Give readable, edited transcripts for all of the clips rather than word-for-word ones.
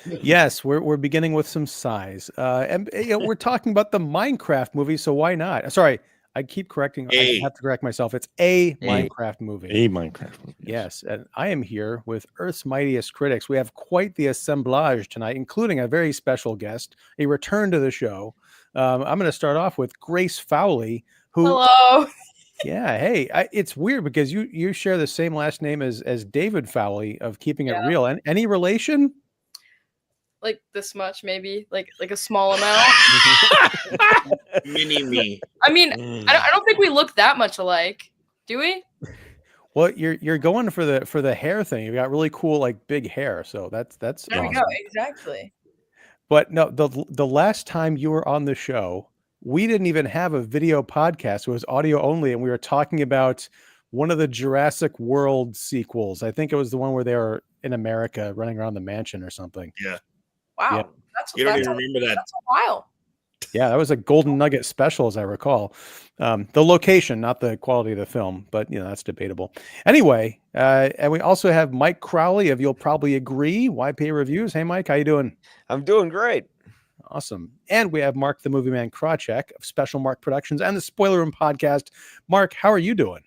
Yes, we're beginning with some sighs. And we're talking about the Minecraft movie, so why not? Sorry, I keep correcting. I have to correct myself. It's a Minecraft movie. A Minecraft movie. Yes, and I am here with Earth's Mightiest critics. We have quite the assemblage tonight, including a very special guest, a return to the show. I'm going to start off with Grace Fowley, who. Hello. Yeah, hey, it's weird because you share the same last name as David Fowley of Keeping It Real. And any relation? Like this much, maybe like a small amount. Mini me. I mean, I don't think we look that much alike, do we? Well, you're going for the hair thing. You've got really cool like big hair, so that's there awesome. we go. Exactly. But no, the last time you were on the show, we didn't even have a video podcast. It was audio only, and we were talking about one of the Jurassic World sequels. I think it was the one where they were in America running around the mansion or something. Yeah. Wow. Yeah. You don't even remember that. That's a while. Yeah, that was a Golden Nugget special, as I recall. The location, not the quality of the film, but that's debatable. Anyway, and we also have Mike Crowley of You'll Probably Agree, YPA Reviews. Hey, Mike, how you doing? I'm doing great. Awesome. And we have Mark the Movie Man Krawcheck of Special Mark Productions and the Spoiler Room Podcast. Mark, how are you doing?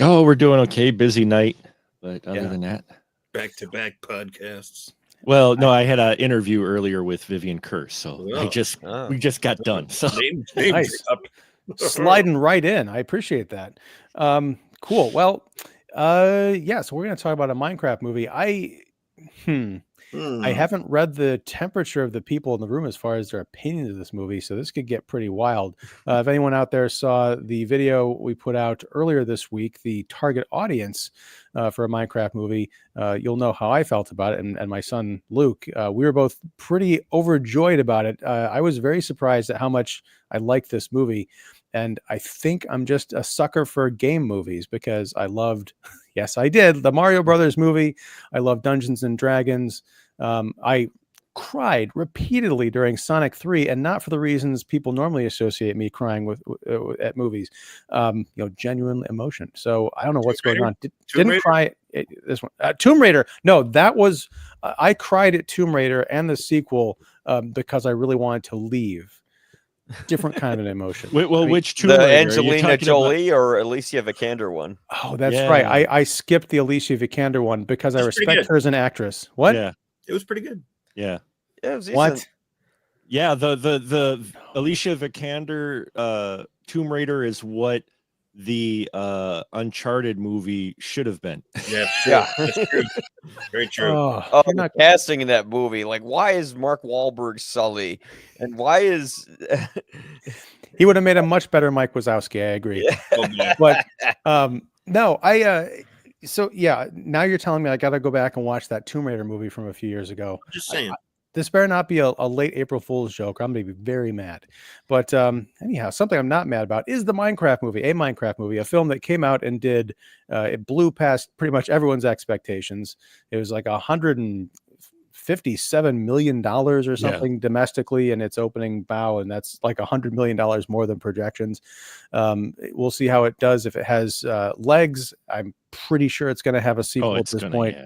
Oh, we're doing okay. Busy night, but other than that, back-to-back podcasts. Well, no, I had an interview earlier with Vivian Kerr, so we just got done. So nice. Sliding right in. I appreciate that. Cool. Well, so we're going to talk about a Minecraft movie. I haven't read the temperature of the people in the room as far as their opinions of this movie, so this could get pretty wild. If anyone out there saw the video we put out earlier this week, the target audience for a Minecraft movie, you'll know how I felt about it, and my son Luke. We were both pretty overjoyed about it. I was very surprised at how much I liked this movie, and I think I'm just a sucker for game movies because I loved, yes, I did, the Mario Brothers movie. I love Dungeons and Dragons. I cried repeatedly during Sonic 3, and not for the reasons people normally associate me crying with at movies. Genuine emotion. So I don't know what's going on. Didn't cry this one. Tomb Raider. No, that was I cried at Tomb Raider and the sequel because I really wanted to leave. Different kind of an emotion. Well, which Tomb Raider? The Angelina Jolie or Alicia Vikander one? Oh, that's right. I skipped the Alicia Vikander one because I respect her as an actress. What? Yeah. It was pretty good. Yeah. It was what? Yeah, the Alicia Vikander Tomb Raider is what the Uncharted movie should have been. Yeah, that's true. Very true. Oh, casting in that movie. Like, why is Mark Wahlberg Sully? And why is he would have made a much better Mike Wazowski, I agree. Yeah. But no, so yeah, now you're telling me I gotta go back and watch that Tomb Raider movie from a few years ago. Just saying. This better not be a late April Fool's joke. I'm going to be very mad. But anyhow, something I'm not mad about is the Minecraft movie, a film that came out and did, it blew past pretty much everyone's expectations. It was like $157 million or something domestically in its opening bow, and that's like $100 million more than projections. We'll see how it does if it has legs. I'm pretty sure it's going to have a sequel at this point.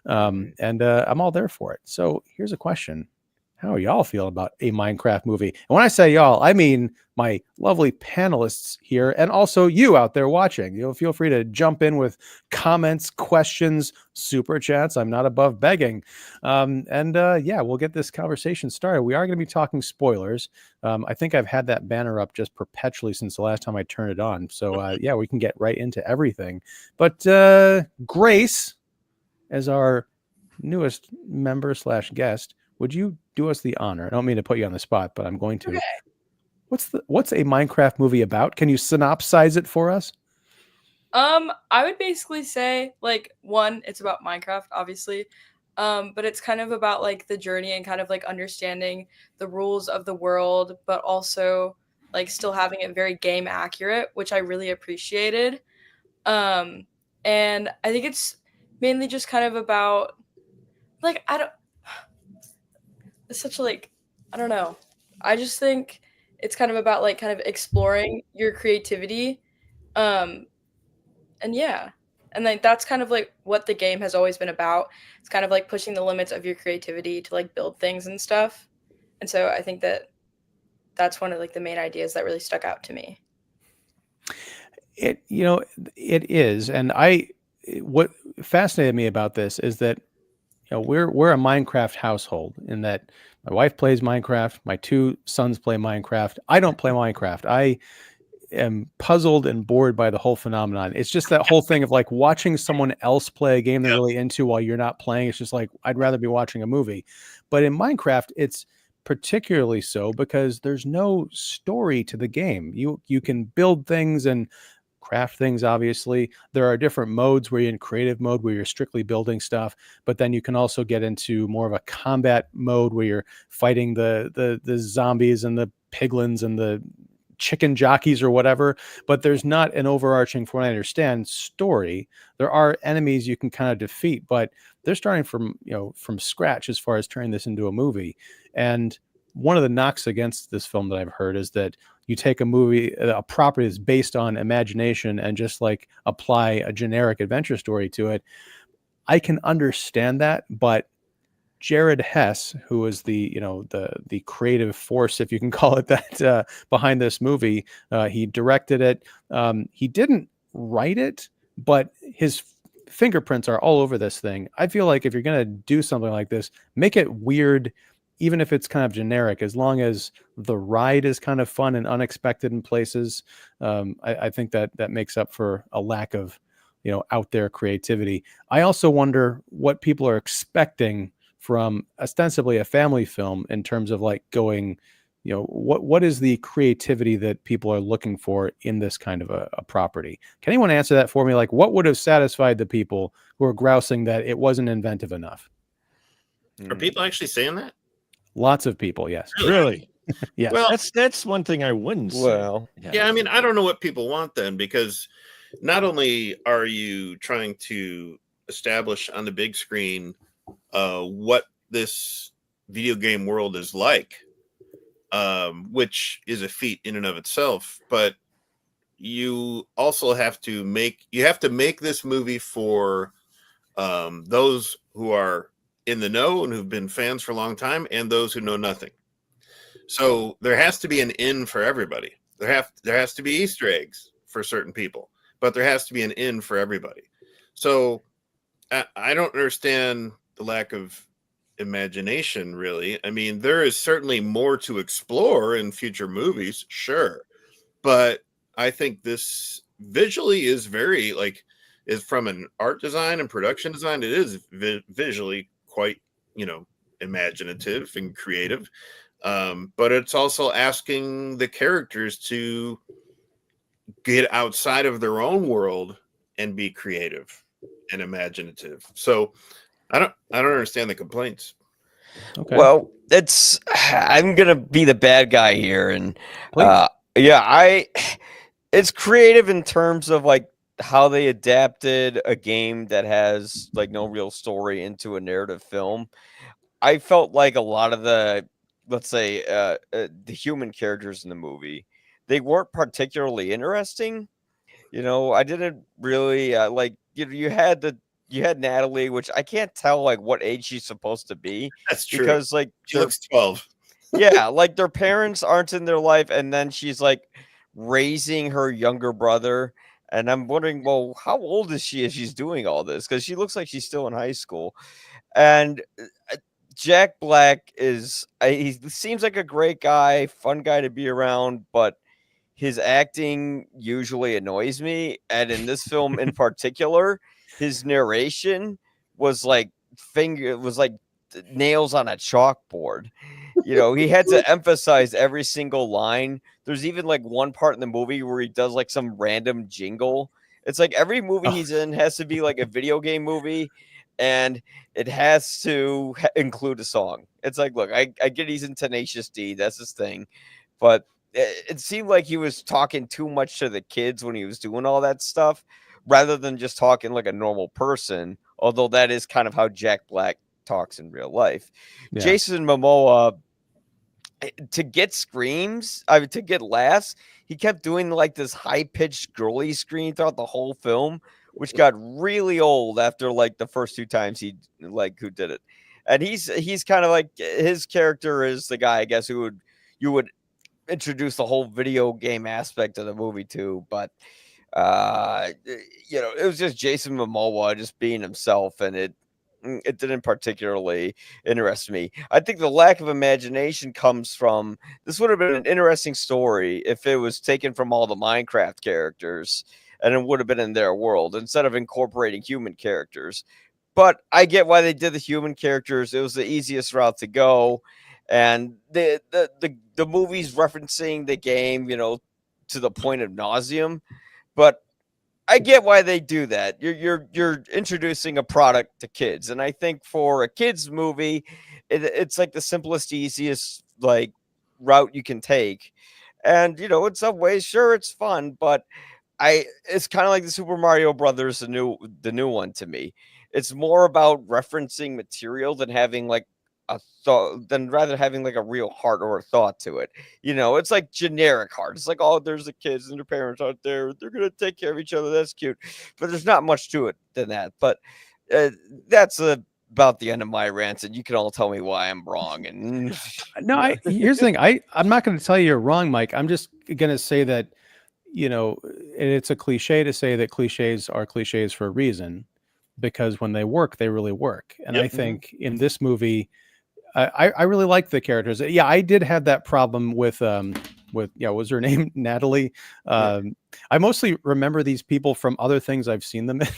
And I'm all there for it. So here's a question. How are y'all feeling about a Minecraft movie? And when I say y'all, I mean my lovely panelists here and also you out there watching. Feel free to jump in with comments, questions, super chats. I'm not above begging. We'll get this conversation started. We are going to be talking spoilers. I think I've had that banner up just perpetually since the last time I turned it on. So we can get right into everything. But Grace, as our newest member / guest, would you do us the honor? I don't mean to put you on the spot, but I'm going to. Okay. What's a Minecraft movie about? Can you synopsize it for us? I would basically say, one, it's about Minecraft, obviously. But it's kind of about the journey and kind of understanding the rules of the world, but also still having it very game accurate, which I really appreciated. And I think it's mainly just kind of about it's such a I don't know. I just think it's kind of about kind of exploring your creativity. And yeah. And like that's kind of like what the game has always been about. It's kind of like pushing the limits of your creativity to like build things and stuff. And so I think that that's one of like the main ideas that really stuck out to me. It is, and what fascinated me about this is that we're a Minecraft household in that my wife plays Minecraft, my two sons play Minecraft. I don't play Minecraft. I am puzzled and bored by the whole phenomenon. It's just that whole thing of like watching someone else play a game they're really into while you're not playing. It's just like I'd rather be watching a movie. But in Minecraft, it's particularly so because there's no story to the game. You can build things and craft things. Obviously, there are different modes where you're in creative mode where you're strictly building stuff, but then you can also get into more of a combat mode where you're fighting the zombies and the piglins and the chicken jockeys or whatever. But there's not an overarching, from what I understand, story. There are enemies you can kind of defeat, but they're starting from scratch as far as turning this into a movie. And one of the knocks against this film that I've heard is that you take a property that's based on imagination and just like apply a generic adventure story to it. I can understand that, but Jared Hess, who is the creative force, if you can call it that, behind this movie, he directed it. He didn't write it, but his fingerprints are all over this thing. I feel like if you're going to do something like this, make it weird, even if it's kind of generic, as long as the ride is kind of fun and unexpected in places. I think that makes up for a lack of, out there creativity. I also wonder what people are expecting from ostensibly a family film in terms of like going, what is the creativity that people are looking for in this kind of a property? Can anyone answer that for me? Like, what would have satisfied the people who are grousing that it wasn't inventive enough? Are people actually saying that? Lots of people, yes. Really? Yes. Well, That's one thing I wouldn't say. Well, yeah, I mean, I don't know what people want then, because not only are you trying to establish on the big screen what this video game world is like, which is a feat in and of itself, but you also have to make this movie for those who are in the know and who've been fans for a long time, and those who know nothing. So there has to be an in for everybody. There has to be Easter eggs for certain people, but there has to be an in for everybody. So I don't understand the lack of imagination, really. I mean, there is certainly more to explore in future movies, sure, but I think this visually is very is from an art design and production design. It is visually quite imaginative and creative, but it's also asking the characters to get outside of their own world and be creative and imaginative. So I don't understand the complaints. Okay. well, I'm gonna be the bad guy here, and Please. it's creative in terms of like how they adapted a game that has like no real story into a narrative film. I felt like a lot of the, let's say, the human characters in the movie, they weren't particularly interesting. I didn't really like. You had Natalie, which I can't tell like what age she's supposed to be, That's true. because like She looks 12. yeah, like their parents aren't in their life, and then she's like raising her younger brother. And I'm wondering, well, how old is she as she's doing all this? Because she looks like she's still in high school. And Jack Black he seems like a great guy, fun guy to be around, but his acting usually annoys me. And in this film in particular, his narration was like nails on a chalkboard. He had to emphasize every single line. There's even like one part in the movie where he does like some random jingle. It's like every movie he's in has to be like a video game movie, and it has to include a song. It's like, look, I get he's in Tenacious D, that's his thing, but it seemed like he was talking too much to the kids when he was doing all that stuff, rather than just talking like a normal person, although that is kind of how Jack Black talks in real life. Yeah. Jason Momoa, to get laughs, he kept doing like this high-pitched girly scream throughout the whole film, which got really old after like the first 2 times he like who did it. And he's kind of like, his character is the guy, I guess, who you would introduce the whole video game aspect of the movie to, but it was just Jason Momoa just being himself, and it didn't particularly interest me. I think the lack of imagination comes from, this would have been an interesting story if it was taken from all the Minecraft characters and it would have been in their world instead of incorporating human characters. But I get why they did the human characters. It was the easiest route to go. And the movie's referencing the game, to the point of nauseum. But I get why they do that. You're introducing a product to kids, and I think for a kids movie, it's like the simplest, easiest like route you can take. And in some ways, sure, it's fun, but it's kind of like the Super Mario Brothers, the new one to me. It's more about referencing material than having like a thought, than rather having like a real heart or a thought to it. It's like generic heart. It's like, oh, there's the kids and their parents out there. They're gonna take care of each other. That's cute, but there's not much to it than that. But that's about the end of my rant, and you can all tell me why I'm wrong. And No, here's the thing. I'm not going to tell you you're wrong, Mike. I'm just going to say that, and it's a cliche to say that cliches are cliches for a reason, because when they work, they really work. And I think in this movie, I really like the characters. Yeah, I did have that problem with what was her name? Natalie. I mostly remember these people from other things I've seen them in.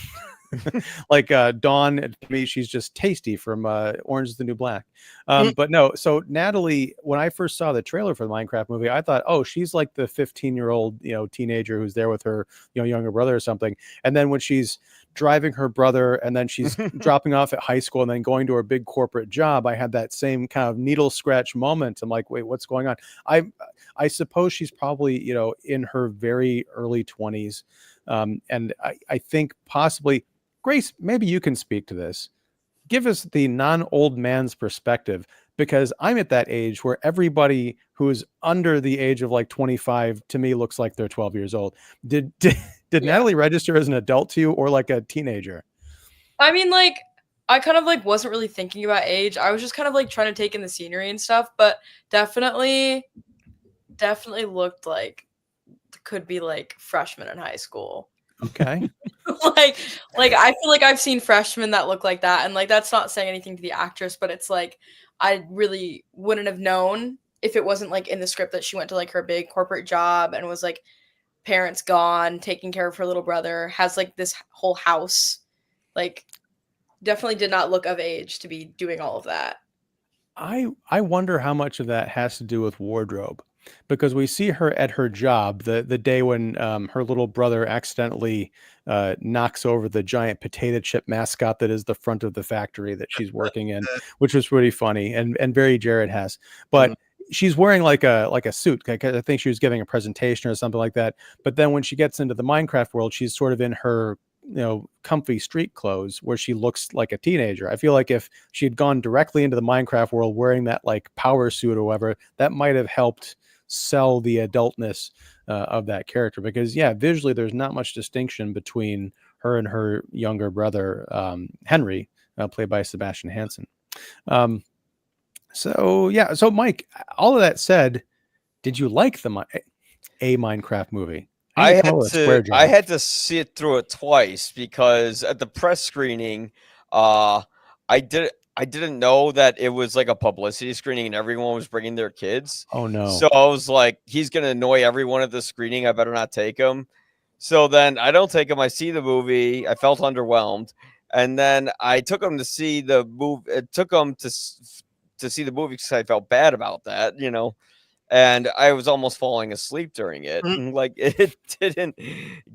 Like Dawn, to me, she's just Tasty from Orange is the New Black. But no, so Natalie, when I first saw the trailer for the Minecraft movie, I thought, oh, she's like the 15-year-old, teenager who's there with her, younger brother or something. And then when she's driving her brother, and then she's dropping off at high school and then going to her big corporate job, I had that same kind of needle scratch moment. I'm like, wait, what's going on? I suppose she's probably, in her very early 20s. And I think possibly, Grace, maybe you can speak to this. Give us the non-old man's perspective, because I'm at that age where everybody who's under the age of like 25 to me looks like they're 12 years old. Did Natalie register as an adult to you, or like a teenager? I mean, like, I kind of like wasn't really thinking about age. I was just kind of like trying to take in the scenery and stuff, but definitely looked like could be like freshman in high school. Okay. like I feel like I've seen freshmen that look like that, and like that's not saying anything to the actress, but it's like I really wouldn't have known if it wasn't like in the script that she went to like her big corporate job and was like parents gone, taking care of her little brother, has like this whole house. Like, definitely did not look of age to be doing all of that. I wonder how much of that has to do with wardrobe, because we see her at her job the day when her little brother accidentally knocks over the giant potato chip mascot that is the front of the factory that she's working in, which was really funny and very Jared has. But she's wearing like a suit. I think she was giving a presentation or something like that. But then when she gets into the Minecraft world, she's sort of in her comfy street clothes where she looks like a teenager. I feel like if she had gone directly into the Minecraft world wearing that like power suit or whatever, that might have helped sell the adultness of that character, because visually there's not much distinction between her and her younger brother Henry, played by Sebastian Hansen. So Mike, all of that said, did you like a Minecraft movie? I had to sit through it twice, because at the press screening, I didn't know that it was like a publicity screening and everyone was bringing their kids. Oh no! So I was like, he's gonna annoy everyone at the screening. I better not take him. So then I don't take him. I see the movie. I felt underwhelmed, and then I took him to see the movie. It took him to see the movie because I felt bad about that, and I was almost falling asleep during it. And like, it didn't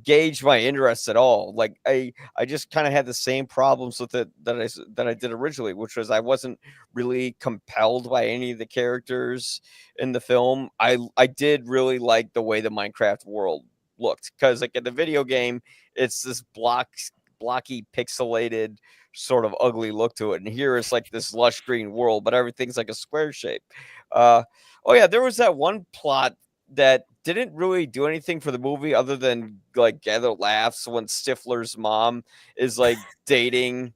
gauge my interest at all. Like I just kind of had the same problems with it that I did originally, which was I wasn't really compelled by any of the characters in the film. I did really like the way the Minecraft world looked, because like in the video game, it's this blocky, pixelated, sort of ugly look to it, and here it's like this lush green world, but everything's like a square shape. Oh yeah, there was that one plot that didn't really do anything for the movie other than like gather laughs when Stifler's mom is like dating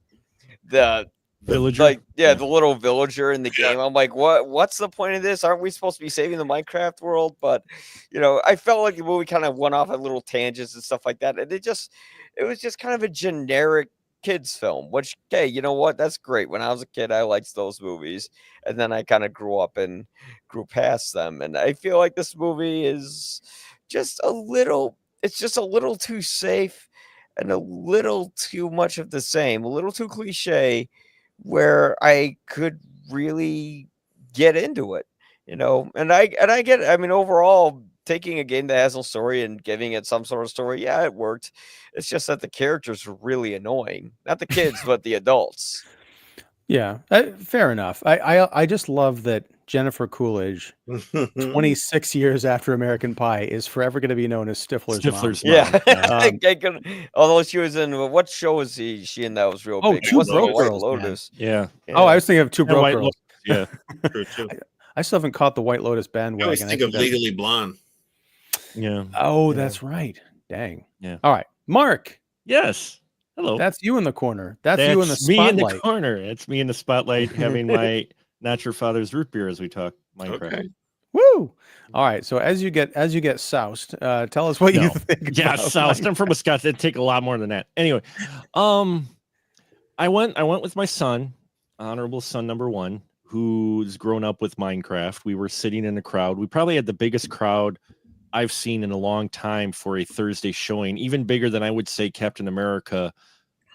the Villager. the little villager in the game. I'm like, what's the point of this? Aren't we supposed to be saving the Minecraft world? But I felt like the movie kind of went off at little tangents and stuff like that, and it was just kind of a generic kids film, which, hey, you know what, that's great. When I was a kid, I liked those movies, and then I kind of grew up and grew past them, and I feel like this movie is just a little too safe and a little too much of the same, a little too cliche, where I could really get into it, and I get it. I mean, overall, taking a game that has no story and giving it some sort of story, yeah, it worked. It's just that the characters were really annoying. Not the kids, but the adults. Yeah, fair enough. I just love that Jennifer Coolidge, 26 years after American Pie, is forever going to be known as Stifler's mom. Yeah. Although she was in, what show was she in that was real big? Two Broke White Girls, Lotus. Yeah. Oh, I was thinking of Two Broke Girls. Yeah. True, too. I still haven't caught the White Lotus I bandwagon. always think of Legally Blonde. Yeah. Oh, Yeah. that's right. Dang. Yeah. All right, Mark. Yes. Hello. That's you in the corner. That's you in the me in spotlight. the corner. It's me in the spotlight having my Not Your Father's Root Beer as we talk Minecraft. Okay. Woo! All right. So as you get soused, tell us what you No. think. Yeah, about South. I'm from Wisconsin. It'd take a lot more than that. Anyway, I went with my son, honorable son number 1, who's grown up with Minecraft. We were sitting in a crowd. We probably had the biggest crowd I've seen in a long time for a Thursday showing, even bigger than I would say Captain America,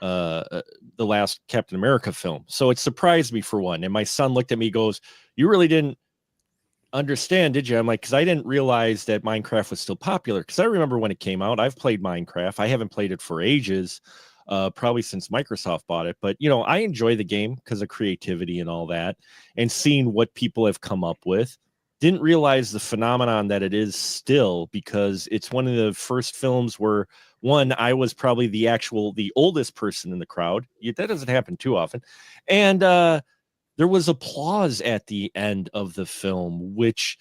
the last Captain America film. So it surprised me for one. And my son looked at me, goes, "You really didn't understand, did you?" I'm like, because I didn't realize that Minecraft was still popular. Because I remember when it came out, I've played Minecraft. I haven't played it for ages, probably since Microsoft bought it. But I enjoy the game because of creativity and all that, and seeing what people have come up with. Didn't realize the phenomenon that it is still, because it's one of the first films where, one, I was probably the oldest person in the crowd. That doesn't happen too often. And there was applause at the end of the film, which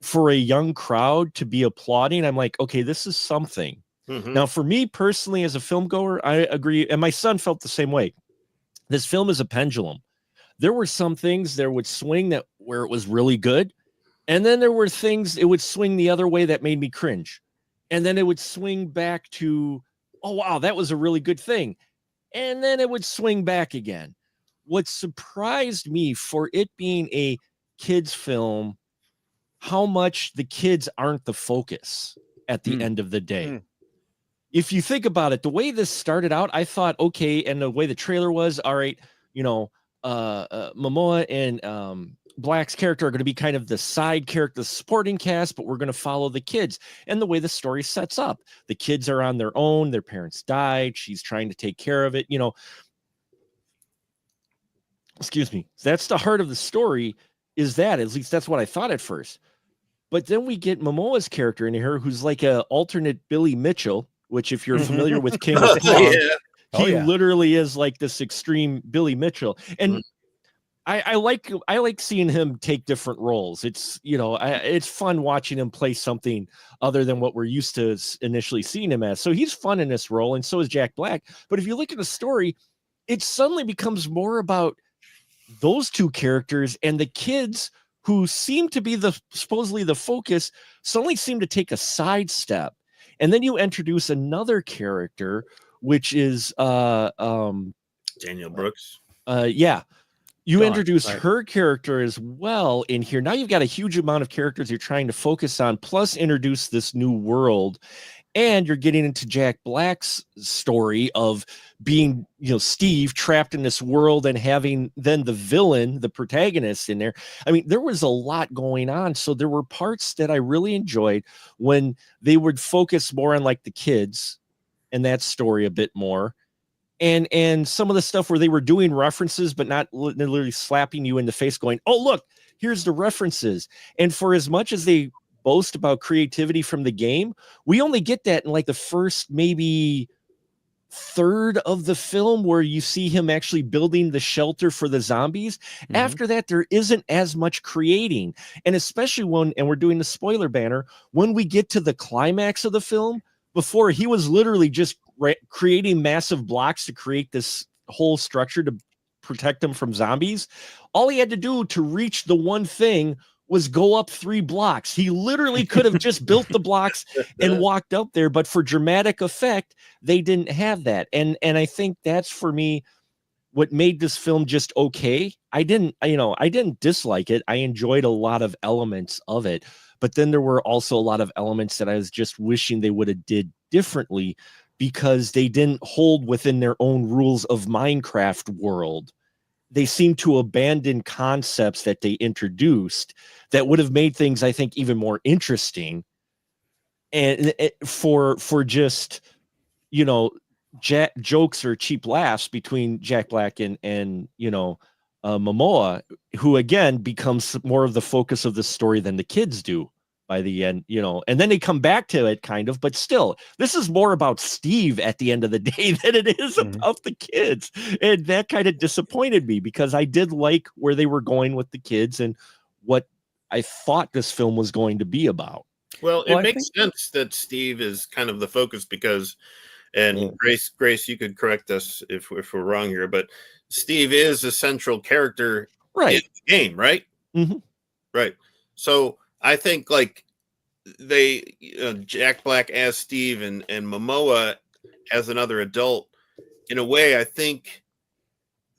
for a young crowd to be applauding, I'm like, okay, this is something. Mhm. Now, for me personally, as a film goer, I agree. And my son felt the same way. This film is a pendulum. There were some things there would swing where it was really good. And then there were things it would swing the other way that made me cringe. And then it would swing back to, oh, wow, that was a really good thing. And then it would swing back again. What surprised me, for it being a kids film, how much the kids aren't the focus at the end of the day. If you think about it, the way this started out, I thought, okay, and the way the trailer was, all right, Momoa and Black's character are going to be kind of the side character, the supporting cast, but we're going to follow the kids. And the way the story sets up, the kids are on their own. Their parents died. She's trying to take care of it. Excuse me. That's the heart of the story, is that, at least that's what I thought at first. But then we get Momoa's character in here, who's like a alternate Billy Mitchell, which, if you're familiar with King of Kong, he literally is like this extreme Billy Mitchell. And I like seeing him take different roles. It's, it's fun watching him play something other than what we're used to initially seeing him as. So he's fun in this role, and so is Jack Black. But if you look at the story, it suddenly becomes more about those two characters, and the kids, who seem to be supposedly the focus, suddenly seem to take a sidestep. And then you introduce another character, which is Daniel Brooks. You introduce her character as well in here. Now you've got a huge amount of characters you're trying to focus on, plus introduce this new world. And you're getting into Jack Black's story of being, Steve trapped in this world, and having then the villain, the protagonist, in there. I mean, there was a lot going on. So there were parts that I really enjoyed when they would focus more on like the kids and that story a bit more. And some of the stuff where they were doing references, but not literally slapping you in the face going, oh, look, here's the references. And for as much as they boast about creativity from the game, we only get that in like the first maybe third of the film where you see him actually building the shelter for the zombies. After that, there isn't as much creating. And especially and we're doing the spoiler banner, when we get to the climax of the film, before he was literally just creating massive blocks to create this whole structure to protect them from zombies. All he had to do to reach the one thing was go up 3 blocks. He literally could have just built the blocks and walked up there, but for dramatic effect, they didn't have that. And I think that's, for me, what made this film just okay. I didn't dislike it. I enjoyed a lot of elements of it, but then there were also a lot of elements that I was just wishing they would have did differently, because they didn't hold within their own rules of Minecraft world. They seem to abandon concepts that they introduced that would have made things, I think, even more interesting. And for just, jokes or cheap laughs between Jack Black and Momoa, who again becomes more of the focus of the story than the kids do by the end, and then they come back to it kind of, but still, this is more about Steve at the end of the day than it is about the kids. And that kind of disappointed me, because I did like where they were going with the kids and what I thought this film was going to be about. Well, it makes sense that Steve is kind of the focus, because, and Grace, you could correct us if we're wrong here, but Steve is a central character in the game, right? Right. So I think like Jack Black as Steve and Momoa as another adult, in a way, I think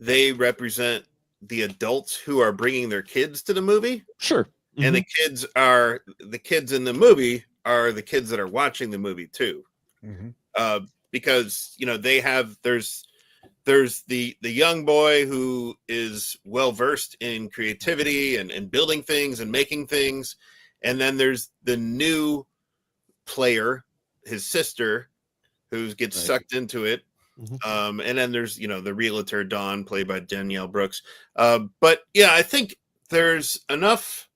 they represent the adults who are bringing their kids to the movie. Sure. And the kids in the movie are the kids that are watching the movie too. Because, there's the young boy who is well versed in creativity and building things and making things. And then there's the new player, his sister, who gets sucked into it. And then there's, the realtor, Dawn, played by Danielle Brooks. But yeah, I think there's enough,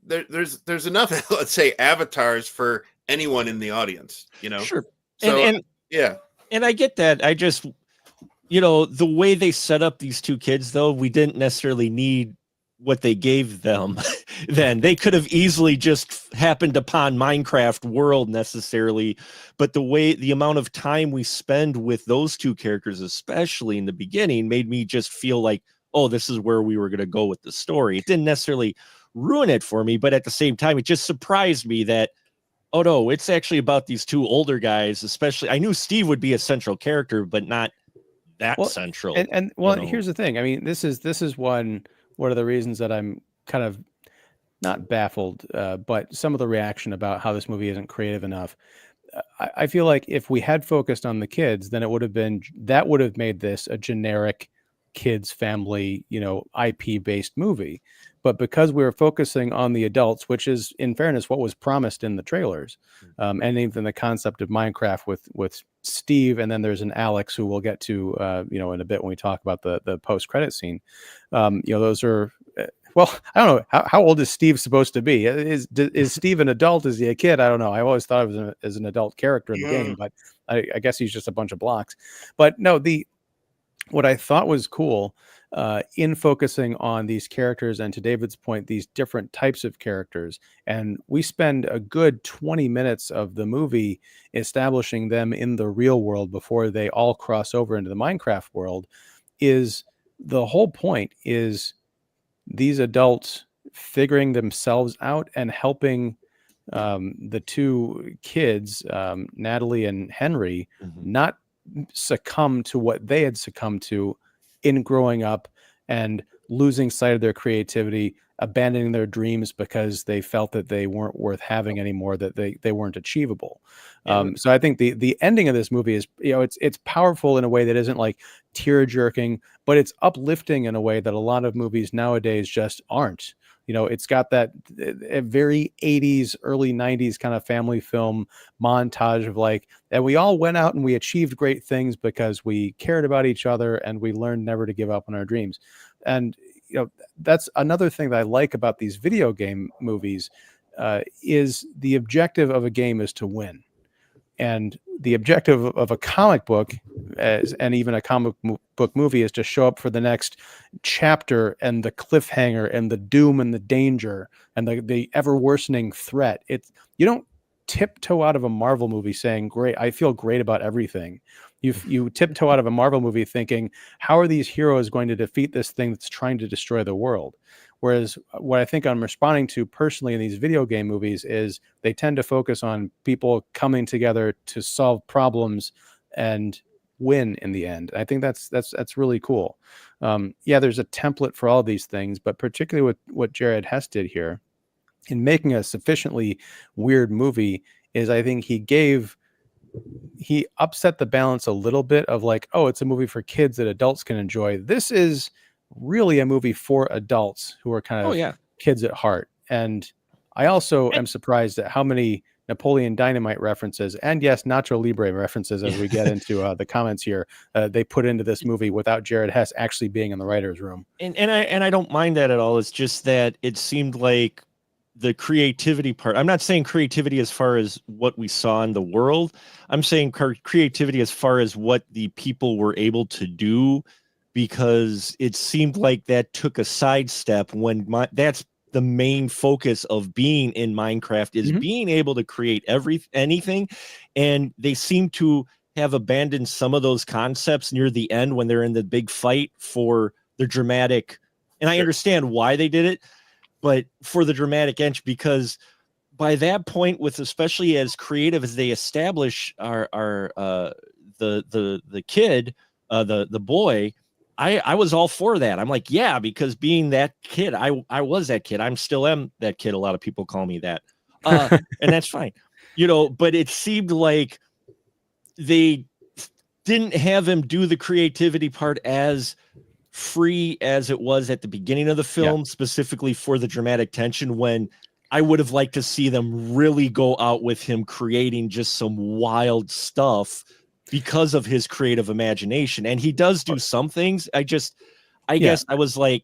there's enough, let's say, avatars for anyone in the audience, Sure. So, yeah. And I get that. I just, the way they set up these two kids, though, we didn't necessarily need what they gave them. Then they could have easily just happened upon Minecraft world necessarily, but the amount of time we spend with those two characters, especially in the beginning, made me just feel like, oh, this is where we were going to go with the story. It didn't necessarily ruin it for me, but at the same time, it just surprised me that, oh no, it's actually about these two older guys. Especially, I knew Steve would be a central character, but not that central. And here's the thing. I mean, this is one of the reasons that I'm kind of not baffled, but some of the reaction about how this movie isn't creative enough. I feel like if we had focused on the kids, then would have made this a generic kids family, IP based movie. But because we were focusing on the adults, which is, in fairness, what was promised in the trailers, and even the concept of Minecraft with Steve, and then there's an Alex who we'll get to, in a bit when we talk about the post credit scene. Those are, well, I don't know, how old is Steve supposed to be? Is Steve an adult? Is he a kid? I don't know. I always thought of him as an adult character in the game, but I guess he's just a bunch of blocks. But no, what I thought was cool in focusing on these characters, and to David's point, these different types of characters, and we spend a good 20 minutes of the movie establishing them in the real world before they all cross over into the Minecraft world, is the whole point is these adults figuring themselves out and helping the two kids, Natalie and Henry, not succumb to what they had succumbed to in growing up and losing sight of their creativity, abandoning their dreams because they felt that they weren't worth having anymore, that they weren't achievable. So I think the ending of this movie is, it's powerful in a way that isn't like tear jerking, but it's uplifting in a way that a lot of movies nowadays just aren't. It's got that very 80s, early 90s kind of family film montage of like, and we all went out and we achieved great things because we cared about each other and we learned never to give up on our dreams. And, that's another thing that I like about these video game movies, is the objective of a game is to win. And the objective of a comic book, and even a comic book movie, is to show up for the next chapter and the cliffhanger and the doom and the danger and the ever worsening threat. You don't tiptoe out of a Marvel movie saying, "Great, I feel great about everything." You tiptoe out of a Marvel movie thinking, "How are these heroes going to defeat this thing that's trying to destroy the world?" Whereas what I think I'm responding to personally in these video game movies is they tend to focus on people coming together to solve problems and win in the end. I think that's really cool. Yeah, there's a template for all these things, but particularly with what Jared Hess did here in making a sufficiently weird movie is I think he upset the balance a little bit of like, oh, it's a movie for kids that adults can enjoy. This is really a movie for adults who are kind of kids at heart. And I also am surprised at how many Napoleon Dynamite references and yes, Nacho Libre references as we get into the comments here. They put into this movie without Jared Hess actually being in the writer's room. And I don't mind that at all. It's just that it seemed like the creativity part. I'm not saying creativity as far as what we saw in the world. I'm saying creativity as far as what the people were able to do, because it seemed like that took a sidestep when that's the main focus of being in Minecraft is being able to create anything. And they seem to have abandoned some of those concepts near the end when they're in the big fight for the dramatic. And I understand why they did it, but for the dramatic end, because by that point, with especially as creative as they establish the kid, the boy, I was all for that. I'm like, yeah, because being that kid, I was that kid. I'm still am that kid. A lot of people call me that, and that's fine, But it seemed like they didn't have him do the creativity part as free as it was at the beginning of the film, specifically for the dramatic tension, when I would have liked to see them really go out with him creating just some wild stuff because of his creative imagination. And he does do some things. I guess I was like,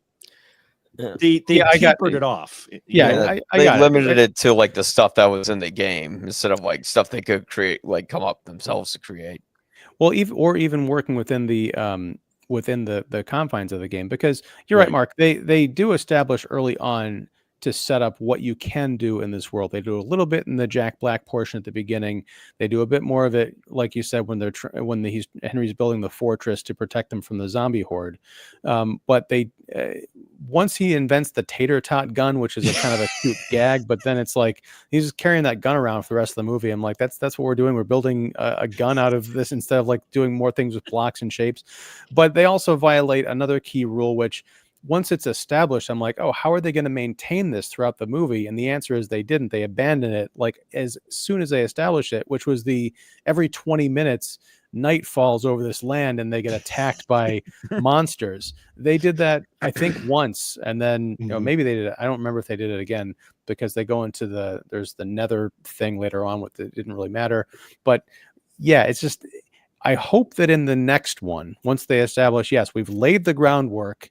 they tapered it off. They limited it to like the stuff that was in the game instead of like stuff they could create, like come up themselves to create. Well, even working within the confines of the game, because you're right, Mark. They do establish early on to set up what you can do in this world. They do a little bit in the Jack Black portion at the beginning. They do a bit more of it, like you said, when Henry's building the fortress to protect them from the zombie horde. But they once he invents the tater tot gun, which is a kind of a cute gag, but then it's like he's just carrying that gun around for the rest of the movie. I'm like, that's what we're doing. We're building a gun out of this instead of like doing more things with blocks and shapes. But they also violate another key rule, which once it's established, I'm like, oh, how are they going to maintain this throughout the movie? And the answer is they didn't. They abandoned it like as soon as they established it, which was every 20 minutes night falls over this land and they get attacked by monsters. They did that, I think, once, and then maybe they did it. I don't remember if they did it again, because they go into there's the nether thing later on with it didn't really matter. But yeah, it's just, I hope that in the next one, once they establish, yes, we've laid the groundwork,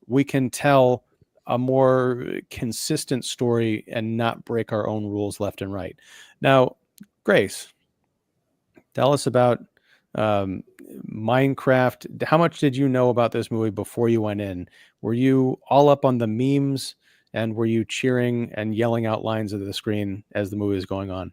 we can tell a more consistent story and not break our own rules left and right. Now, Grace, tell us about Minecraft. How much did you know about this movie before you went in? Were you all up on the memes, and were you cheering and yelling out lines of the screen as the movie is going on?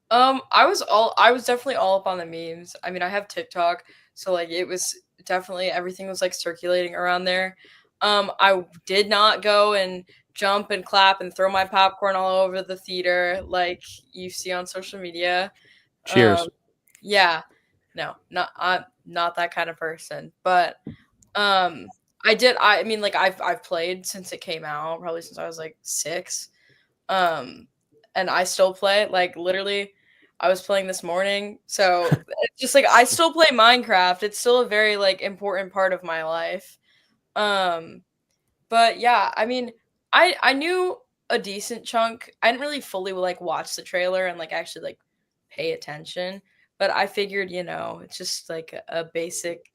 I was definitely all up on the memes. I mean, I have TikTok, so like it was definitely everything was like circulating around there. I did not go and jump and clap and throw my popcorn all over the theater like you see on social media. Cheers. Yeah. No, I'm not that kind of person. But I mean like I've played since it came out, probably since I was like 6. And I still play, like literally I was playing this morning. So it's just like I still play Minecraft. It's still a very like important part of my life. But yeah, I mean, I knew a decent chunk. I didn't really fully like watch the trailer and like actually like pay attention, but I figured, it's just like a basic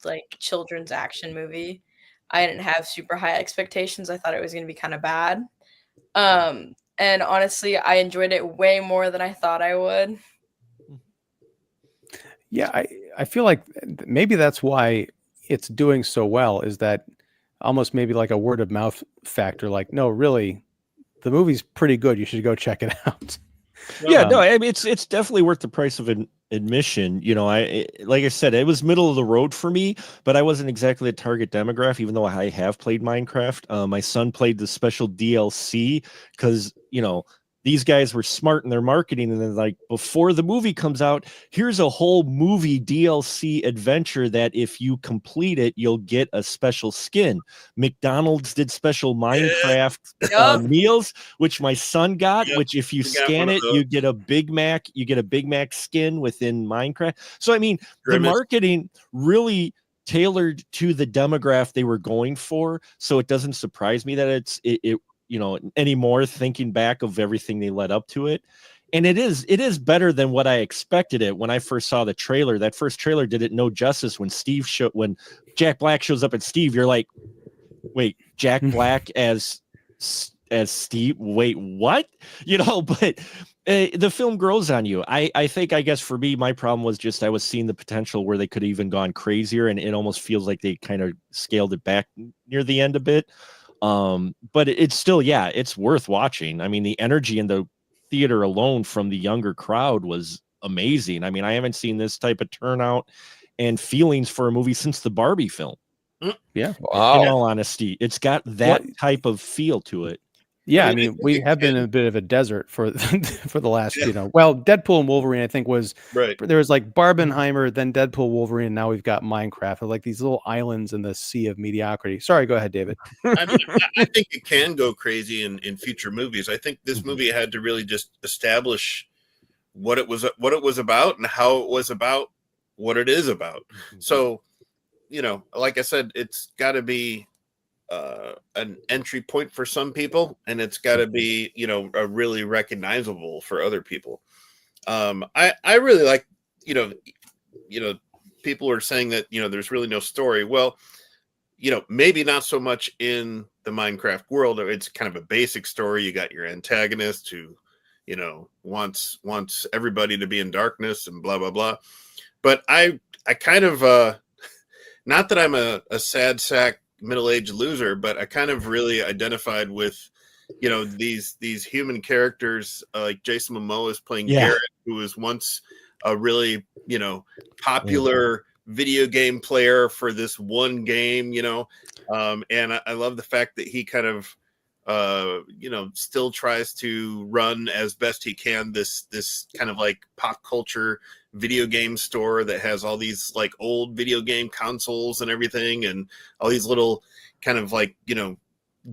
like children's action movie. I didn't have super high expectations. I thought it was going to be kind of bad. And honestly, I enjoyed it way more than I thought I would. Yeah, I feel like maybe that's why it's doing so well, is that almost maybe like a word of mouth factor. Like, no, really, the movie's pretty good. You should go check it out. Yeah, no, Um, I mean it's definitely worth the price of admission. You know, like I said, it was middle of the road for me, but I wasn't exactly a target demographic, even though I have played Minecraft. My son played the special DLC because these guys were smart in their marketing, and then like before the movie comes out, here's a whole movie DLC adventure that if you complete it, you'll get a special skin. McDonald's did special Minecraft Yup. meals, which my son got, Yep, which if you we got scan one of it, those. you get a Big Mac, skin within Minecraft. So I mean, the Grimace. marketing really tailored to the demographic they were going for. So it doesn't surprise me that it anymore, thinking back of everything they led up to it. And it is better than what I expected it when I first saw the trailer. That first trailer did it no justice. When Jack Black shows up at Steve, you're like, wait, Jack Black as Steve? Wait, what? But the film grows on you. I think, I guess for me, my problem was just I was seeing the potential where they could have even gone crazier, and it almost feels like they kind of scaled it back near the end a bit. But it's still, yeah, it's worth watching. I mean, the energy in the theater alone from the younger crowd was amazing. I mean, I haven't seen this type of turnout and feelings for a movie since the Barbie film. yeah. Wow. In all honesty, it's got that type of feel to it. Yeah, I I mean, think we it have been can- in a bit of a desert for for the last, Yeah. well, Deadpool and Wolverine, I think was Right. there was like Barbenheimer, then Deadpool, Wolverine, and now we've got Minecraft. They're like these little islands in the sea of mediocrity. Sorry, go ahead, David. I mean, I think it can go crazy in future movies. I think this movie had to really just establish what it was about and how it was about what it is about. So, like I said, it's got to be an entry point for some people, and it's got to be a really recognizable for other people. I really like people are saying that there's really no story. Well, maybe not so much in the Minecraft world. It's kind of a basic story. You got your antagonist who wants everybody to be in darkness and blah blah blah. But I kind of not that I'm a sad sack middle-aged loser, but I kind of really identified with these human characters, like Jason Momoa is playing Garrett, who was once a really popular video game player for this one game, and I love the fact that he kind of still tries to run as best he can this kind of like pop culture video game store that has all these like old video game consoles and everything, and all these little kind of like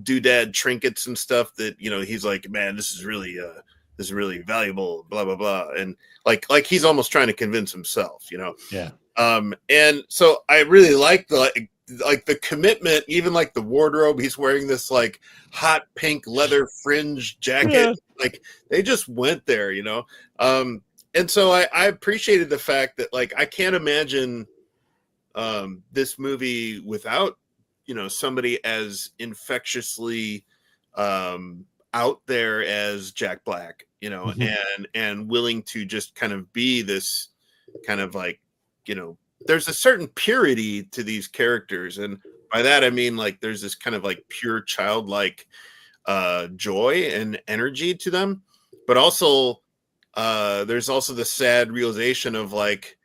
doodad trinkets and stuff that he's like, man, this is really valuable, blah blah blah, and like he's almost trying to convince himself, Yeah. And so I really like the commitment, even like the wardrobe. He's wearing this like hot pink leather fringe jacket. Yeah. Like they just went there, and so I appreciated the fact that like I can't imagine this movie without somebody as infectiously out there as Jack Black, and willing to just kind of be this kind of like there's a certain purity to these characters, and by that I mean like there's this kind of like pure childlike joy and energy to them, but also there's also the sad realization of like,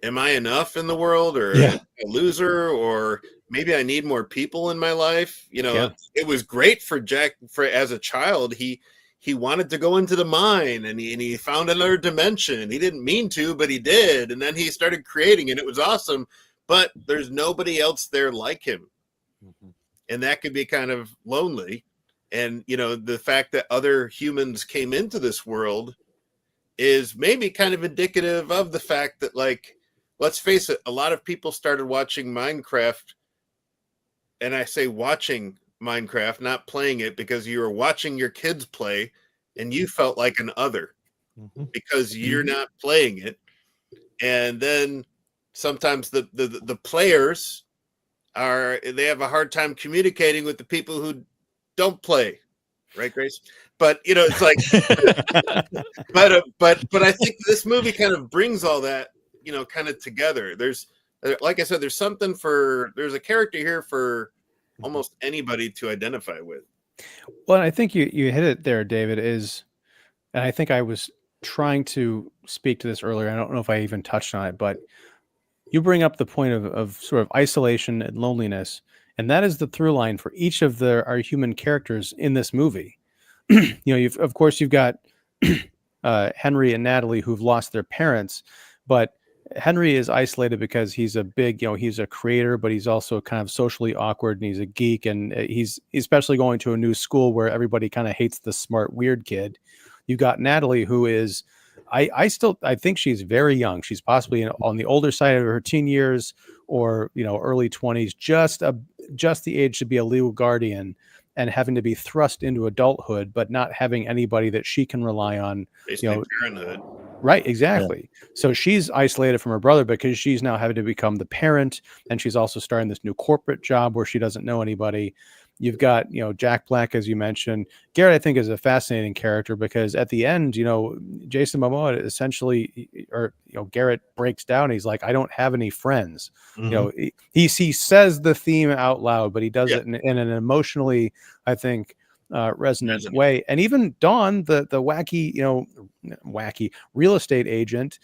am I enough in the world, or a loser, or maybe I need more people in my life? It was great for Jack as a child. He wanted to go into the mine, and he found another dimension. He didn't mean to, but he did. And then he started creating, and it was awesome. But there's nobody else there like him. Mm-hmm. And that could be kind of lonely. And, the fact that other humans came into this world is maybe kind of indicative of the fact that, like, let's face it, a lot of people started watching Minecraft. And I say watching Minecraft, not playing it, because you were watching your kids play and you felt like an other because you're not playing it. And then sometimes the players they have a hard time communicating with the people who don't play, right, Grace? But it's like but I think this movie kind of brings all that kind of together. There's, like I said, there's a character here for almost anybody to identify with. Well, I think you hit it there, David, and I think I was trying to speak to this earlier. I don't know if I even touched on it, but you bring up the point of sort of isolation and loneliness, and that is the through line for each of our human characters in this movie. You've got Henry and Natalie who've lost their parents, but Henry is isolated because he's he's a creator, but he's also kind of socially awkward, and he's a geek, and he's especially going to a new school where everybody kind of hates the smart, weird kid. You've got Natalie, who is, I think she's very young. She's possibly on the older side of her teen years, or early 20s, just the age to be a legal guardian, and having to be thrust into adulthood, but not having anybody that she can rely on. Basically, parenthood. Right, exactly. Yeah. So she's isolated from her brother because she's now having to become the parent, and she's also starting this new corporate job where she doesn't know anybody. You've got, Jack Black, as you mentioned. Garrett, I think, is a fascinating character because at the end, Jason Momoa essentially, Garrett breaks down. He's like, I don't have any friends. Mm-hmm. He says the theme out loud, but he does it in an emotionally, I think, resonant way. And even Dawn, the wacky real estate agent,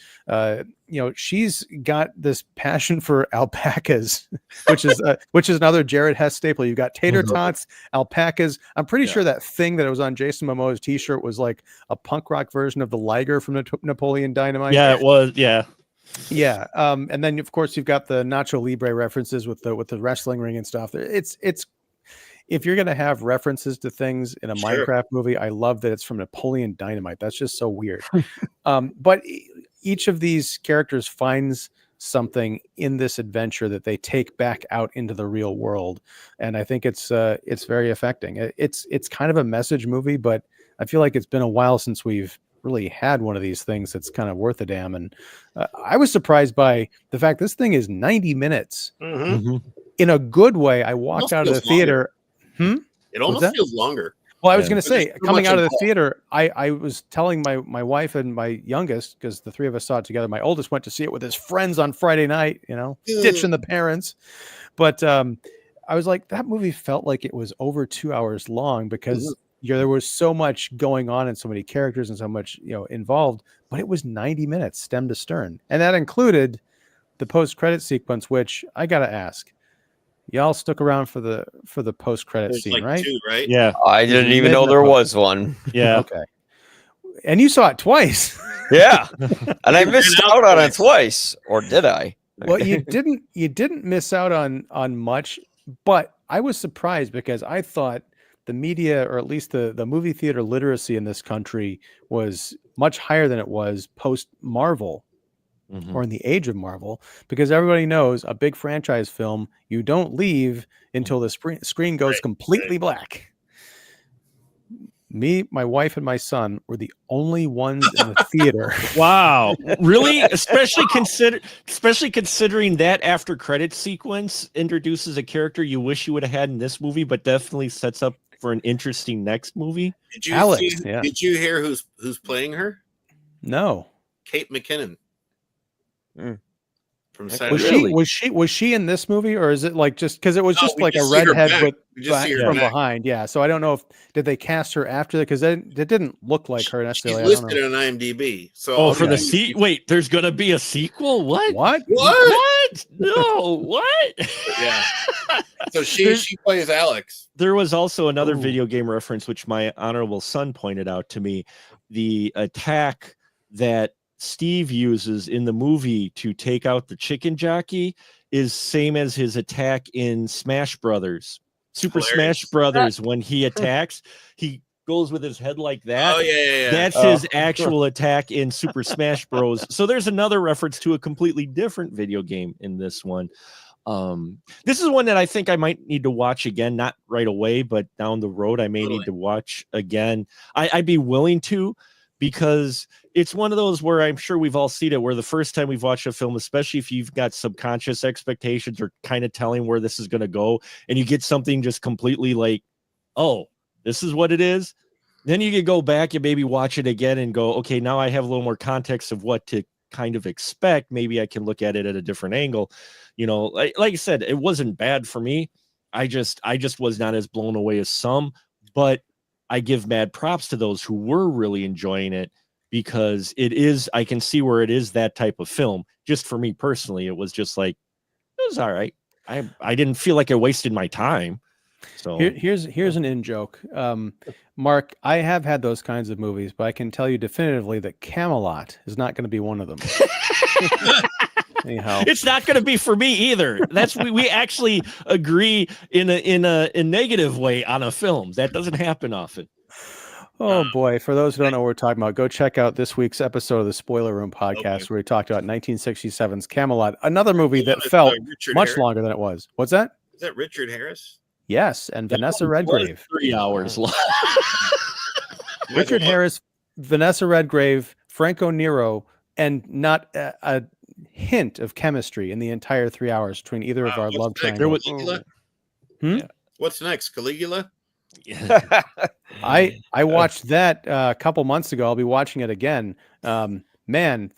she's got this passion for alpacas, which is another Jared Hess staple. You've got tater tots, alpacas. I'm pretty sure that thing that was on Jason Momoa's t-shirt was like a punk rock version of the Liger from Napoleon Dynamite. Yeah, it was. Yeah. Yeah. And then of course you've got the Nacho Libre references with the wrestling ring and stuff. It's if you're going to have references to things in a Minecraft movie, I love that it's from Napoleon Dynamite. That's just so weird. But each of these characters finds something in this adventure that they take back out into the real world. And I think it's very affecting. It's kind of a message movie, but I feel like it's been a while since we've really had one of these things that's kind of worth a damn. And I was surprised by the fact this thing is 90 minutes. Mm-hmm. In a good way. I walked out of the theater. It almost feels longer. Well, I was going to say, coming out of the theater, I was telling my wife and my youngest, because the three of us saw it together. My oldest went to see it with his friends on Friday night, ditching the parents. But I was like, that movie felt like it was over 2 hours long because there was so much going on and so many characters and so much involved. But it was 90 minutes, stem to stern, and that included the post-credit sequence, which I got to ask. Y'all stuck around for the post-credit scene, like right? 2, right? Yeah. I didn't even know there was one. Yeah. Okay. And you saw it twice. Yeah. And I missed out on it twice. Or did I? Well, you didn't miss out on much, but I was surprised because I thought the media, or at least the movie theater literacy in this country, was much higher than it was post-Marvel. Mm-hmm. Or in the age of Marvel, because everybody knows a big franchise film, you don't leave until the screen goes completely black. Me, my wife, and my son were the only ones in the theater. Wow, really? Especially considering that after credit sequence introduces a character you wish you would have had in this movie, but definitely sets up for an interesting next movie. Did you hear who's playing her? No. Kate McKinnon. From was she in this movie, or is it like just because it was just like a redhead with from behind? Yeah, so I don't know if did they cast her after that, because it didn't look like her necessarily. She's listed on IMDb. So for the wait, there's gonna be a sequel? What? No, what? Yeah. So she plays Alex. There was also another video game reference which my honorable son pointed out to me. The attack that Steve uses in the movie to take out the chicken jockey is same as his attack in Smash Brothers, Super Smash Brothers. When he attacks, he goes with his head like that. Oh yeah. That's his actual attack in Super Smash Bros. So there's another reference to a completely different video game in this one. This is one that I think I might need to watch again, not right away, but down the road I may need to watch again. I'd be willing to, because it's one of those where I'm sure we've all seen it, where the first time we've watched a film, especially if you've got subconscious expectations or kind of telling where this is going to go, and you get something just completely like, oh, this is what it is. Then you can go back and maybe watch it again and go, okay, now I have a little more context of what to kind of expect, maybe I can look at it at a different angle. You know, like I said, it wasn't bad for me. I just was not as blown away as some, but I give mad props to those who were really enjoying it, because I can see where it is that type of film. Just for me personally, it was just like, it was all right. I didn't feel like I wasted my time. So here's an in joke. Mark, I have had those kinds of movies, but I can tell you definitively that Camelot is not going to be one of them. Anyhow, it's not going to be for me either. That's we actually agree in a negative way on a film. That doesn't happen often. Oh boy, for those who don't know what we're talking about, go check out this week's episode of the Spoiler Room podcast, where we talked about 1967's Camelot, another movie that felt much longer than it was. What's that? Is that Richard Harris? Yes, and Vanessa Redgrave. 3 hours long. Richard Harris, Vanessa Redgrave, Franco Nero, and not a hint of chemistry in the entire 3 hours between either of our love triangles. What's next? Caligula? Yeah. I watched that a couple months ago. I'll be watching it again. Man,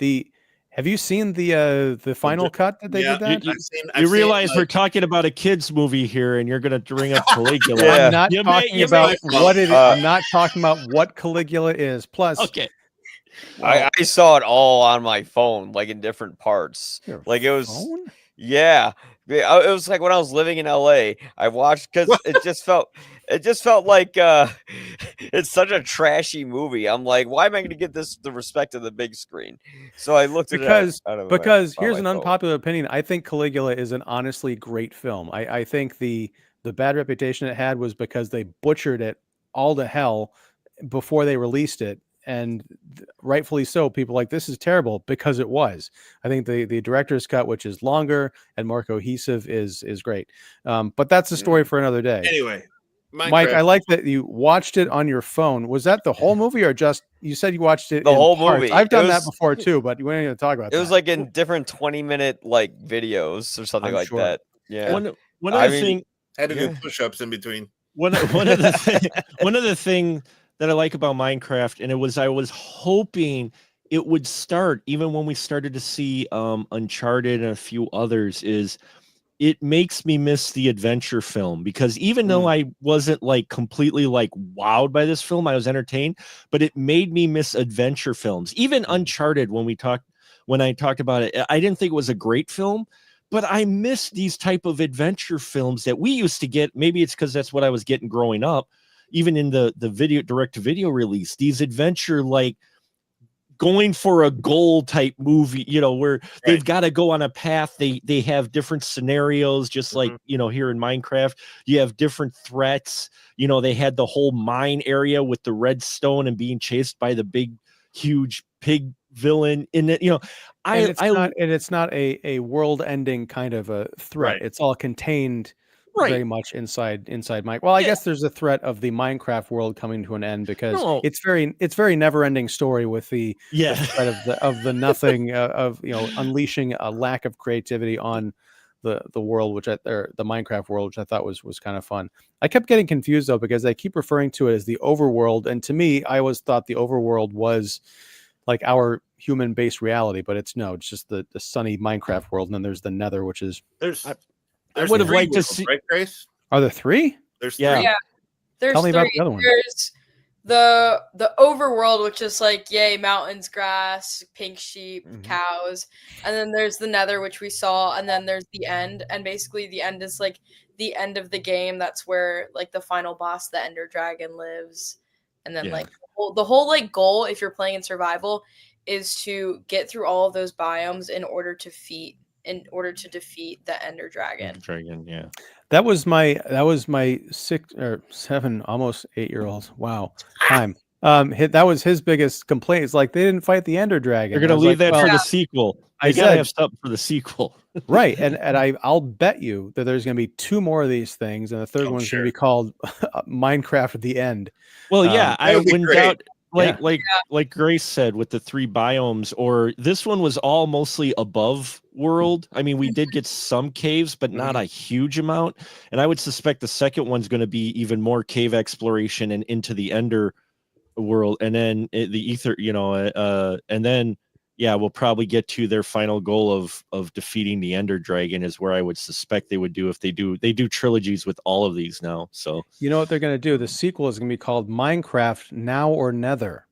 have you seen the final cut that they did that? You realize we're talking about a kids movie here, and you're going to bring up Caligula. Yeah. I'm not talking about what it is. I'm not talking about what Caligula is. Plus, okay. I saw it all on my phone, like in different parts. Like it was, yeah. It was like when I was living in LA, I watched, because it just felt like it's such a trashy movie. I'm like, why am I going to get the respect of the big screen? So I looked at it because here's an unpopular opinion. I think Caligula is an honestly great film. I think the bad reputation it had was because they butchered it all to hell before they released it. And rightfully so, people like, this is terrible, because it was. I think the director's cut, which is longer and more cohesive, is great. But that's a story for another day. Anyway, Mike, I like that you watched it on your phone. Was that the whole movie, or just, you said you watched it the whole parts? movie? I've done that before too, but we didn't even talk about it. It was like in different 20-minute like videos or something like that. Yeah. One other thing, had to do push-ups in between. One of the thing that I like about Minecraft, and I was hoping it would start even when we started to see Uncharted and a few others, is it makes me miss the adventure film, because even though I wasn't like completely like wowed by this film, I was entertained, but it made me miss adventure films. Even Uncharted, when I talked about it, I didn't think it was a great film, but I miss these type of adventure films that we used to get. Maybe it's because that's what I was getting growing up. Even in the video direct-to-video release, these adventure, like going for a goal type movie, where they've got to go on a path. They have different scenarios, just like, here in Minecraft, you have different threats. They had the whole mine area with the redstone and being chased by the big, huge pig villain in it. It's not a world-ending kind of a threat. Right. It's all contained. Very much inside Mike. Well, I guess there's a threat of the Minecraft world coming to an end, because it's very never-ending story with the threat of the nothing of unleashing a lack of creativity on the world, the Minecraft world, which I thought was kind of fun. I kept getting confused though, because they keep referring to it as the overworld, and to me, I always thought the overworld was like our human-based reality, but it's just the sunny Minecraft world, and then there's the Nether, which is I would have liked to see. Right, Grace? Are there 3? There's 3. Yeah. There's Tell me 3. about the other one. There's the overworld, which is like mountains, grass, pink sheep, cows, and then there's the Nether, which we saw, and then there's the end, and basically the end is like the end of the game. That's where like the final boss, the Ender Dragon, lives, and then like the whole like goal, if you're playing in survival, is to get through all of those biomes in order to defeat the Ender Dragon. That was my 6 or 7, almost 8-year-old. Wow, time. That was his biggest complaint. It's like they didn't fight the Ender Dragon. They're gonna leave that for the sequel. I gotta have something for the sequel, right? And I'll bet you that there's gonna be 2 more of these things, and the third one's gonna be called Minecraft at the End. Well, I wouldn't doubt. Like Grace said, with the 3 biomes, or this one was all mostly above world. I mean, we did get some caves, but not a huge amount. And I would suspect the second one's going to be even more cave exploration and into the Ender world, and then the ether, and then we'll probably get to their final goal of defeating the Ender Dragon is where I would suspect they would do if they do trilogies with all of these now. So You know what they're going to do? The sequel is going to be called Minecraft Now or Nether.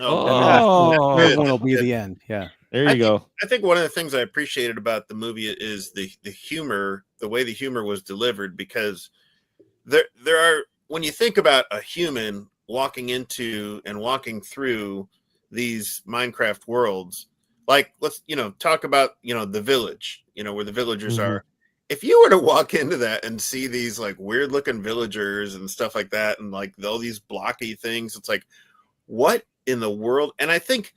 Oh, Third one will be the end. Yeah. There you go. I think one of the things I appreciated about the movie is the humor, the way the humor was delivered, because there are, when you think about a human walking into and walking through these Minecraft worlds, like let's talk about the village, where the villagers are. If you were to walk into that and see these like weird looking villagers and stuff like that, and like all these blocky things, it's like, what in the world? And I think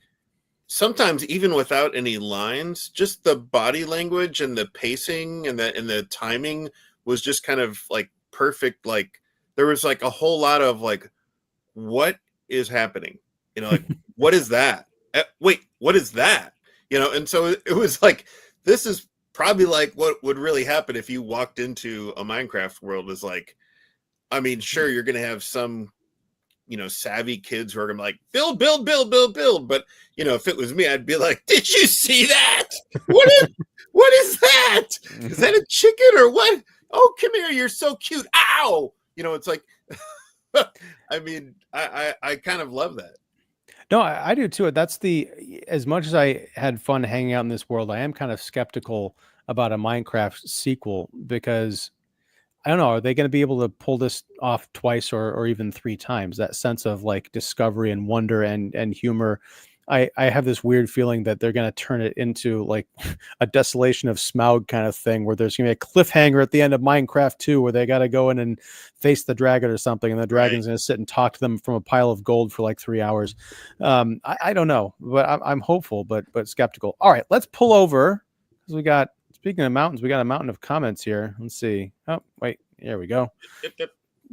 sometimes even without any lines, just the body language and the pacing and the timing was just kind of like perfect. Like there was like a whole lot of like, what is happening? Like, what is that? Wait, what is that? And so it was like, this is probably like what would really happen if you walked into a Minecraft world. Is like, I mean, sure, you're going to have some savvy kids who are gonna be like, build. But if it was me, I'd be like, did you see that? What is that? Is that a chicken or what? Oh, come here, you're so cute. Ow! It's like, I mean, I kind of love that. No, I do too. That's as much as I had fun hanging out in this world, I am kind of skeptical about a Minecraft sequel because I don't know, are they going to be able to pull this off twice or even 3 times? That sense of like discovery and wonder and humor. I have this weird feeling that they're going to turn it into like a Desolation of Smaug kind of thing, where there's going to be a cliffhanger at the end of Minecraft 2 where they got to go in and face the dragon or something, and the dragon's going to sit and talk to them from a pile of gold for like 3 hours. I don't know, but I'm hopeful, but skeptical. All right, let's pull over because speaking of mountains, we got a mountain of comments here. Let's see. Oh, wait, here we go. Yep.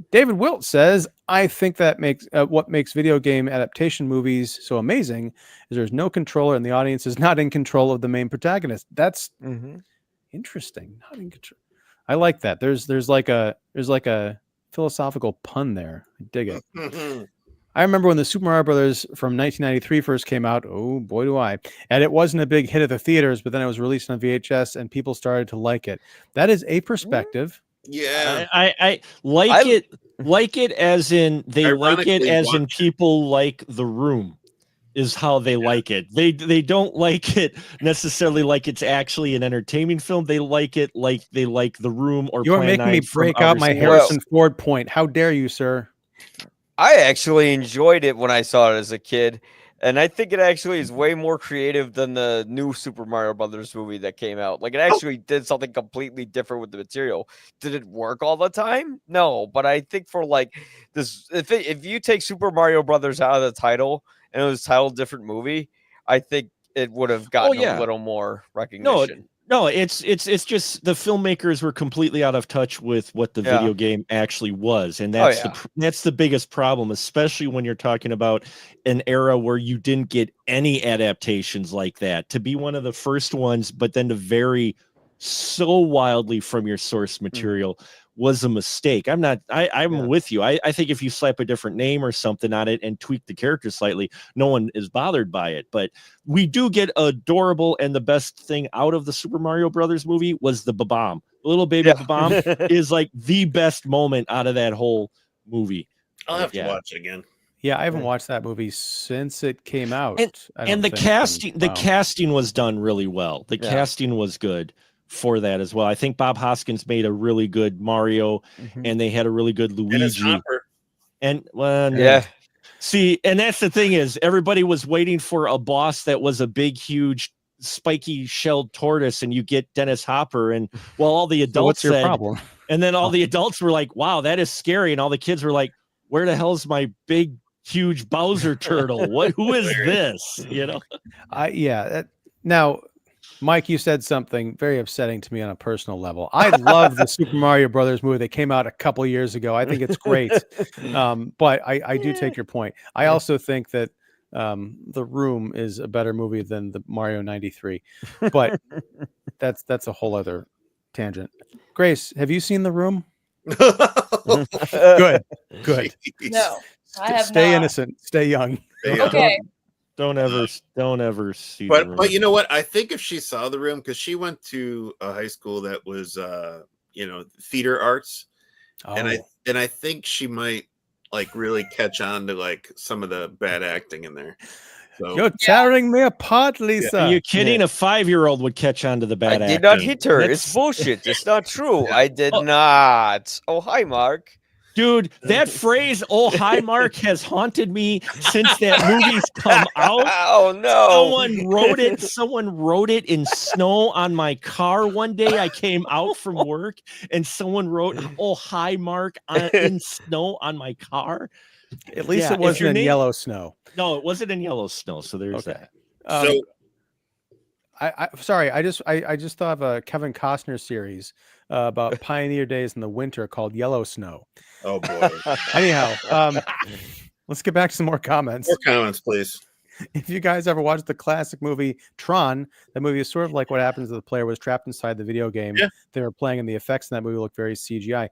David Wilt says, I think that makes what makes video game adaptation movies so amazing is there's no controller and the audience is not in control of the main protagonist. That's interesting. Not in control. I like that. There's like a philosophical pun there. I dig it. I remember when the Super Mario Brothers from 1993 first came out. Oh boy, do I! And it wasn't a big hit at the theaters, but then it was released on VHS, and people started to like it. That is a perspective. Yeah, I like it as in they like it as in people like The Room is how they like it. They don't like it necessarily like it's actually an entertainment film. They like it like they like The Room or You're making me break out my Harrison Ford point. How dare you, sir? I actually enjoyed it when I saw it as a kid, and I think it actually is way more creative than the new Super Mario Brothers movie that came out. Like, it actually did something completely different with the material. Did it work all the time? No, but I think for like this, if you take Super Mario Brothers out of the title and it was titled different movie, I think it would have gotten a little more recognition. No, it's just the filmmakers were completely out of touch with what the video game actually was, and that's the biggest problem, especially when you're talking about an era where you didn't get any adaptations like that. To be one of the first ones, but then to vary so wildly from your source material was a mistake. I'm with you. I think if you slap a different name or something on it and tweak the character slightly, no one is bothered by it. But we do get adorable, and the best thing out of the Super Mario Brothers movie was the Ba-Bomb. The little baby Ba-Bomb is like the best moment out of that whole movie. I'll have to watch it again. Yeah, I haven't watched that movie since it came out. And the casting was done really well. The casting was good for that as well. I think Bob Hoskins made a really good Mario, and they had a really good Luigi. And see, and that's the thing is everybody was waiting for a boss that was a big, huge, spiky shelled tortoise, and you get Dennis Hopper. And all the adults so what's your problem? And then all the adults were like, "Wow, that is scary," and all the kids were like, "Where the hell's my big, huge Bowser turtle? Who is this?" Now, Mike, you said something very upsetting to me on a personal level. I love the Super Mario Brothers movie that came out a couple years ago. I think it's great. But I do take your point. I also think that The Room is a better movie than the Mario 93. But that's a whole other tangent. Grace, have you seen The Room? Good. No, I have Stay not. innocent. Stay young. Okay. Don't ever see. The But Room. you know what? I think if she saw The Room, because she went to a high school that was theater arts, and I think she might like really catch on to like some of the bad acting in there. So You're tearing me apart, Lisa. Are you kidding? A 5-year-old would catch on to the bad I acting. did not hit her. That's- It's bullshit. It's not true. I did not. Oh, hi, Mark. Dude, that phrase, "Oh hi, Mark," has haunted me since that movie's come out. Oh no! Someone wrote it in snow on my car one day. I came out from work, and someone wrote, "Oh hi, Mark," in snow on my car. At least it wasn't in yellow snow. No, it wasn't in yellow snow. So there's that. So sorry, I just thought of a Kevin Costner series about pioneer days in the winter called Yellow Snow. oh boy, Anyhow, let's get back to some more comments. more comments, please. If you guys ever watched the classic movie Tron, that movie is sort of like what happens if the player was trapped inside the video game they were playing, and the effects in that movie look very CGI.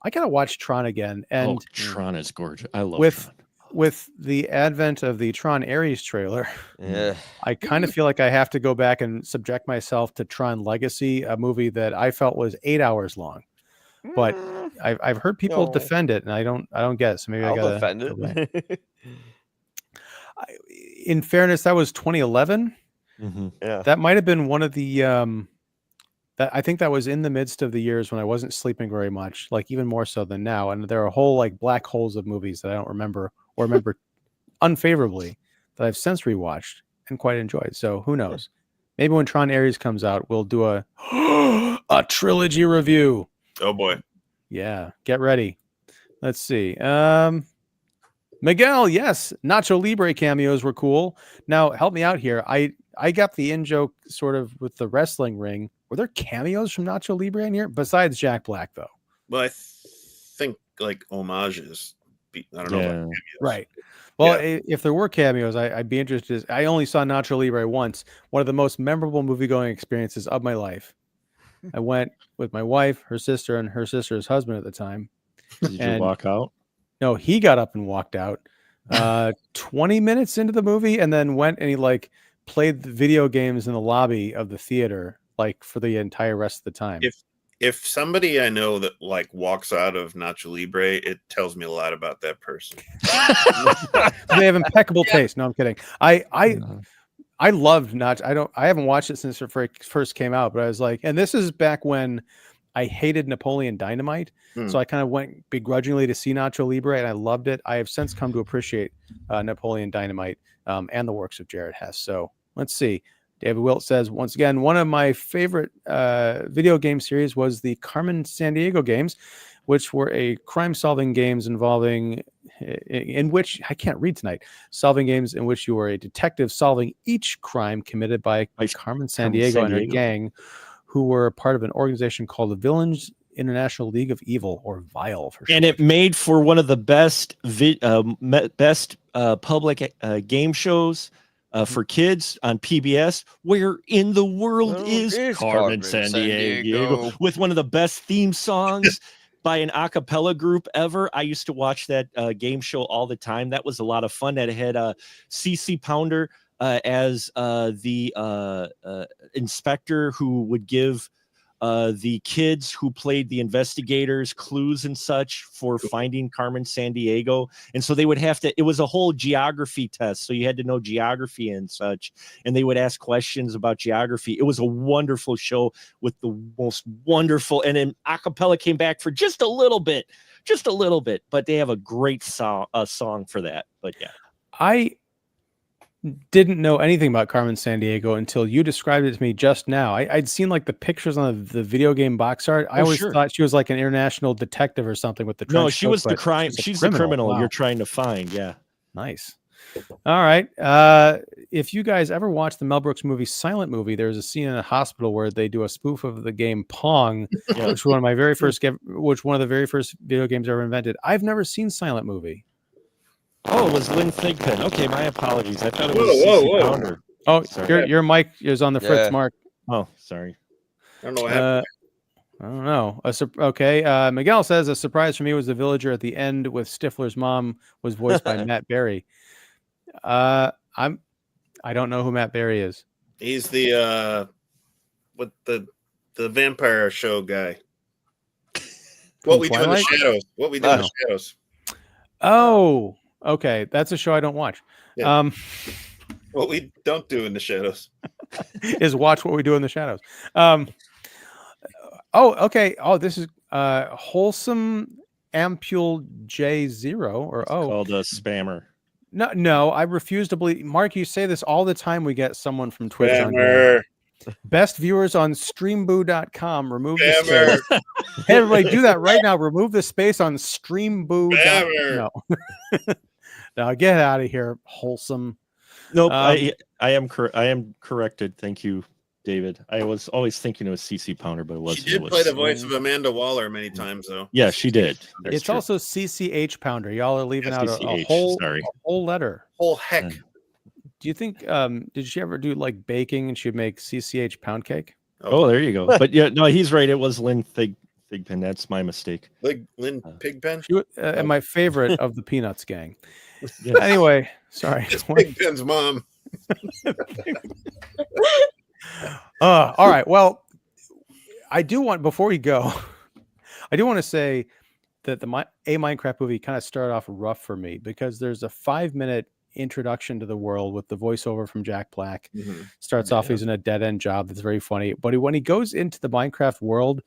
I gotta watch Tron again, and Tron is gorgeous. I love with Tron. with the advent of the Tron Ares trailer, Yeah. I kind of feel like I have to go back and subject myself to Tron Legacy, a movie that I felt was 8 hours long. But I've heard people defend it, and I don't get it. So maybe I'll I gotta defend go back. it. In fairness, that was 2011. Yeah. That might have been one of the that I think that was in the midst of the years when I wasn't sleeping very much, like even more so than now. And there are whole like black holes of movies that I don't remember or remember unfavorably that I've since rewatched and quite enjoyed. So who knows? Maybe when Tron Ares comes out, we'll do a trilogy review. Oh boy. Yeah, get ready. Let's see. Miguel, yes, Nacho Libre cameos were cool. Now help me out here. I got the in joke sort of with the wrestling ring. Were there cameos from Nacho Libre in here besides Jack Black though? Well, I think like homages. I don't know about cameos. Right. Well, if there were cameos, I'd be interested. I only saw Nacho Libre once. One of the most memorable movie-going experiences of my life. I went with my wife, her sister, and her sister's husband at the time. Did you walk out? No, he got up and walked out 20 minutes into the movie, and then went and he like played the video games in the lobby of the theater like for the entire rest of the time. If somebody I know that like walks out of Nacho Libre, it tells me a lot about that person. They have impeccable taste. No, I'm kidding. I loved Nacho. I haven't watched it since it first came out, but I was like, and this is back when I hated Napoleon Dynamite. So I kind of went begrudgingly to see Nacho Libre, and I loved it. I have since come to appreciate Napoleon Dynamite and the works of Jared Hess. So let's see. David Wilt says, once again, one of my favorite video game series was the Carmen Sandiego games, which were a crime-solving games in which, I can't read tonight, solving games in which you were a detective solving each crime committed by Carmen Sandiego and her gang, who were part of an organization called the Villains International League of Evil, or VILE for short. And it made for one of the best public game shows for kids on PBS. Where in the world is Carmen Sandiego? With one of the best theme songs by an a cappella group ever. I used to watch that game show all the time. That was a lot of fun. That had CC Pounder as the inspector who would give the kids who played the investigators clues and such for finding Carmen Sandiego. And so they would have to, it was a whole geography test. So you had to know geography and such, and they would ask questions about geography. It was a wonderful show with the most wonderful, and then acapella came back for just a little bit, but they have a great song for that. But yeah, I didn't know anything about Carmen Sandiego until you described it to me just now. I'd seen like the pictures on the video game box art. I always thought she was like an international detective or something with the trench no, she coat, was the crime. She's the criminal Wow. You're trying to find. Yeah. Nice. All right. If you guys ever watched the Mel Brooks movie Silent Movie, there's a scene in a hospital where they do a spoof of the game Pong, which was one of the very first video games ever invented. I've never seen Silent Movie. Oh, it was Lynn Thigpen. Okay, my apologies. I thought it was CC Pounder. Oh, Sorry. your mic is on the fritz, Yeah. Mark. Oh, sorry. I don't know what happened. I don't know. Okay. Miguel says a surprise for me was the villager at the end with Stifler's mom was voiced by Matt Berry. I'm I don't know who Matt Berry is. He's the the vampire show guy. What we do in the shadows. What we do in the shadows. Oh, okay. That's a show I don't watch. Yeah. What we don't do in the shadows is watch What We Do in the Shadows. Oh, okay. Oh, this is Wholesome Ampule J0 or It's called a spammer. No, I refuse to believe. Mark, you say this all the time. We get someone from Twitch Spammer. on here. Best viewers on streamboo.com. Remove the space. Hey, everybody, do that right now. Remove the space on streamboo.com. No. Now get out of here, Wholesome. Nope, I am corrected. Thank you, David. I was always thinking it was CC Pounder, but it wasn't. She did play the voice of Amanda Waller many times, though. Yeah, she did. That's it's true. also CCH Pounder. Y'all are leaving out CCH, a whole letter. Whole heck. Do you think? Did she ever do like baking and she'd make CCH pound cake? Oh, there you go. But yeah, no, he's right. It was Lynn Thigpen. That's my mistake. Lynn Pigpen? And my favorite of the Peanuts gang. Yes. Anyway, sorry. It's Pigpen's mom. All right. Well, I do want, before we go, I do want to say that a Minecraft movie kind of started off rough for me because there's a 5-minute introduction to the world with the voiceover from Jack Black. Starts off, he's in a dead-end job that's very funny. But when he goes into the Minecraft world,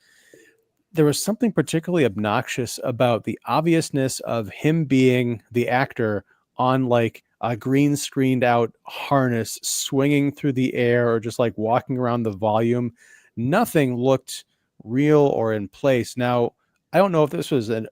there was something particularly obnoxious about the obviousness of him being the actor on like a green screened out harness swinging through the air or just like walking around the volume. Nothing looked real or in place. Now, I don't know if this was an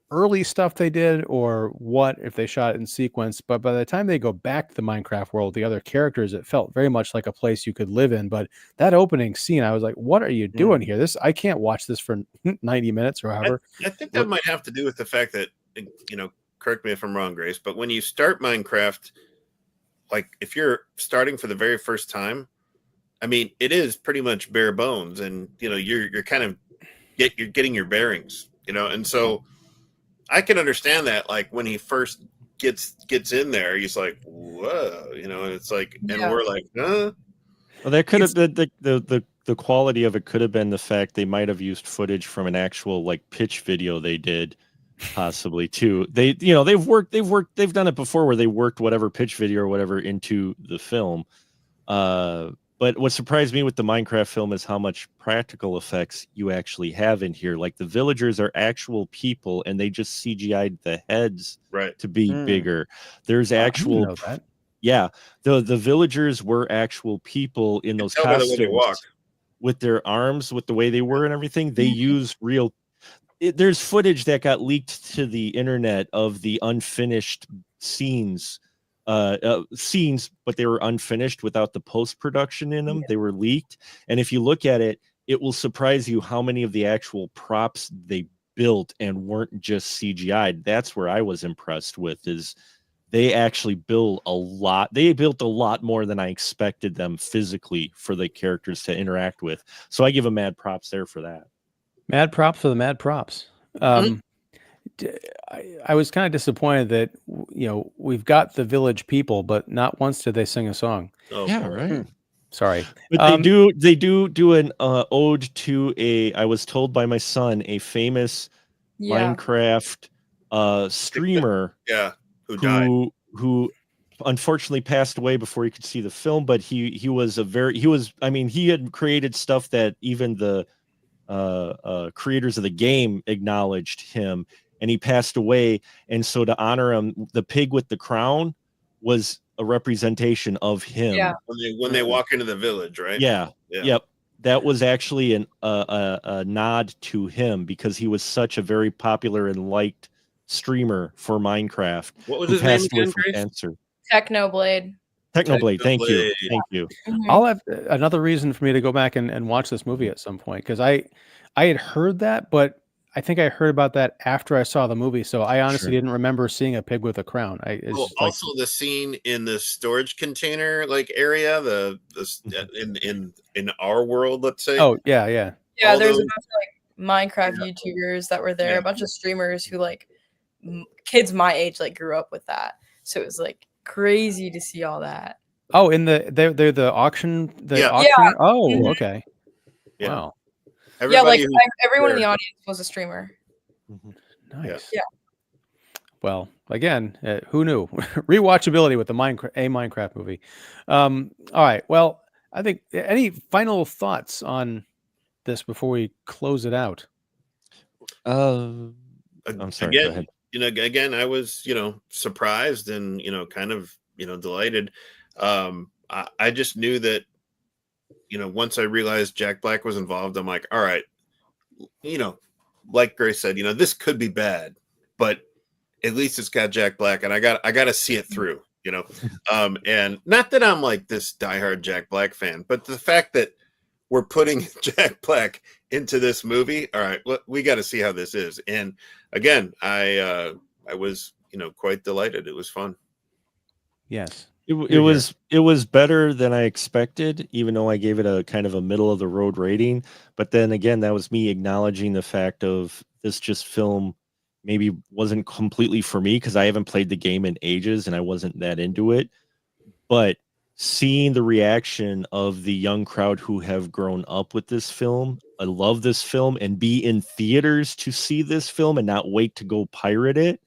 early stuff they did or what, if they shot it in sequence, but by the time they go back to the Minecraft world, the other characters, it felt very much like a place you could live in. But that opening scene, I was like, what are you doing here? I can't watch this for 90 minutes or however. I think that might have to do with the fact that, correct me if I'm wrong, Grace, but when you start Minecraft, like if you're starting for the very first time, I mean, it is pretty much bare bones, and you're kind of you're getting your bearings, and so I can understand that. Like when he first gets in there, he's like, whoa, and it's like, and we're like, huh? Well, that could have been the quality of it could have been the fact they might have used footage from an actual like pitch video they did. Possibly too. They've done it before where they worked whatever pitch video or whatever into the film. But what surprised me with the Minecraft film is how much practical effects you actually have in here. Like the villagers are actual people and they just CGI'd the heads to be bigger. There's actual the villagers were actual people in those costumes with their arms, with the way they were and everything. They used real there's footage that got leaked to the internet of the unfinished scenes, but they were unfinished without the post-production in them. They were leaked. And if you look at it, it will surprise you how many of the actual props they built and weren't just CGI'd. That's where I was impressed with, is they actually built a lot. They built a lot more than I expected them physically for the characters to interact with. So I give them mad props there for that. Mad props for the mad props. I was kind of disappointed that we've got the village people, but not once did they sing a song. Yeah, right. Sorry, but they do an ode to I was told by my son, a famous Minecraft streamer, who died, who unfortunately passed away before he could see the film. But he had created stuff that even the creators of the game acknowledged him, and he passed away. And so to honor him, the pig with the crown was a representation of him. Yeah. When they walk into the village, right? Yeah. Yep. That was actually a nod to him because he was such a very popular and liked streamer for Minecraft. What was his name again, cancer. Technoblade. Thank you. I'll have another reason for me to go back and watch this movie at some point, because I had heard that, but I think I heard about that after I saw the movie, so I honestly didn't remember seeing a pig with a crown. Also the scene in the storage container area, in our world, let's say. Oh yeah. Yeah, there's a bunch of Minecraft YouTubers that were there, a bunch of streamers who kids my age grew up with that, so it was crazy to see all that. Oh, in they're the auction. The Yeah. auctioneer. Oh, Mhm. okay. Yeah. Wow. Yeah, like Everybody who's everyone in the there- audience was a streamer. Mhm. Nice. Yeah. Well, again, who knew? Rewatchability with the Minecraft movie. All right. Well, I think any final thoughts on this before we close it out? I'm sorry. Go again, ahead. again, I was, surprised and, kind of, delighted. I just knew that, once I realized Jack Black was involved, I'm like, all right, like Grace said, this could be bad, but at least it's got Jack Black, and I got to see it through, and not that I'm like this diehard Jack Black fan, but the fact that we're putting Jack Black into this movie, all right, we got to see how this is. And again, I was, quite delighted. It was fun. Yes. It was better than I expected, even though I gave it a kind of a middle of the road rating. But then again, that was me acknowledging the fact of this film maybe wasn't completely for me because I haven't played the game in ages and I wasn't that into it. But seeing the reaction of the young crowd who have grown up with this film, I love this film, and be in theaters to see this film and not wait to go pirate it,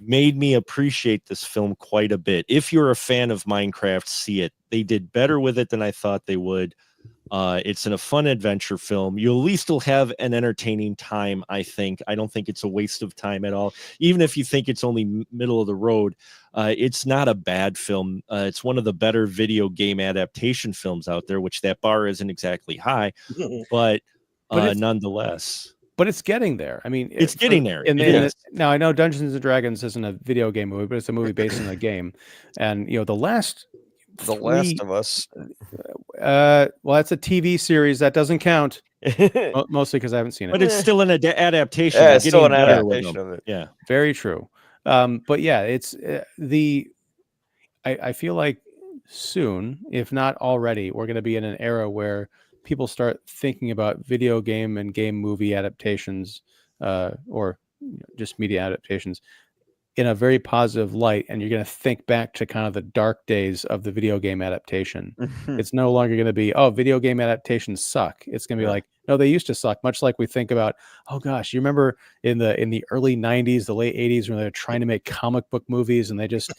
made me appreciate this film quite a bit. If you're a fan of Minecraft, see it. They did better with it than I thought they would. It's a fun adventure film. You at least will have an entertaining time, I think. I don't think it's a waste of time at all. Even if you think it's only middle of the road, it's not a bad film. It's one of the better video game adaptation films out there, which that bar isn't exactly high, but nonetheless. But it's getting there. I mean, It's getting there. Now I know Dungeons and Dragons isn't a video game movie, but it's a movie based on a game. And the last Last of Us. well, that's a TV series that doesn't count. Mostly because I haven't seen it. But it's still an adaptation. Yeah, it's still an Getting better with adaptation them. of it. Yeah. Very true. But yeah, it's I feel like soon, if not already, we're going to be in an era where people start thinking about video game and game movie adaptations, or just media adaptations, in a very positive light, and you're going to think back to kind of the dark days of the video game adaptation. It's no longer going to be, oh, video game adaptations suck. It's going to be like, no, they used to suck. Much like we think about, oh gosh, you remember in the early 90s, the late 80s, when they were trying to make comic book movies and they just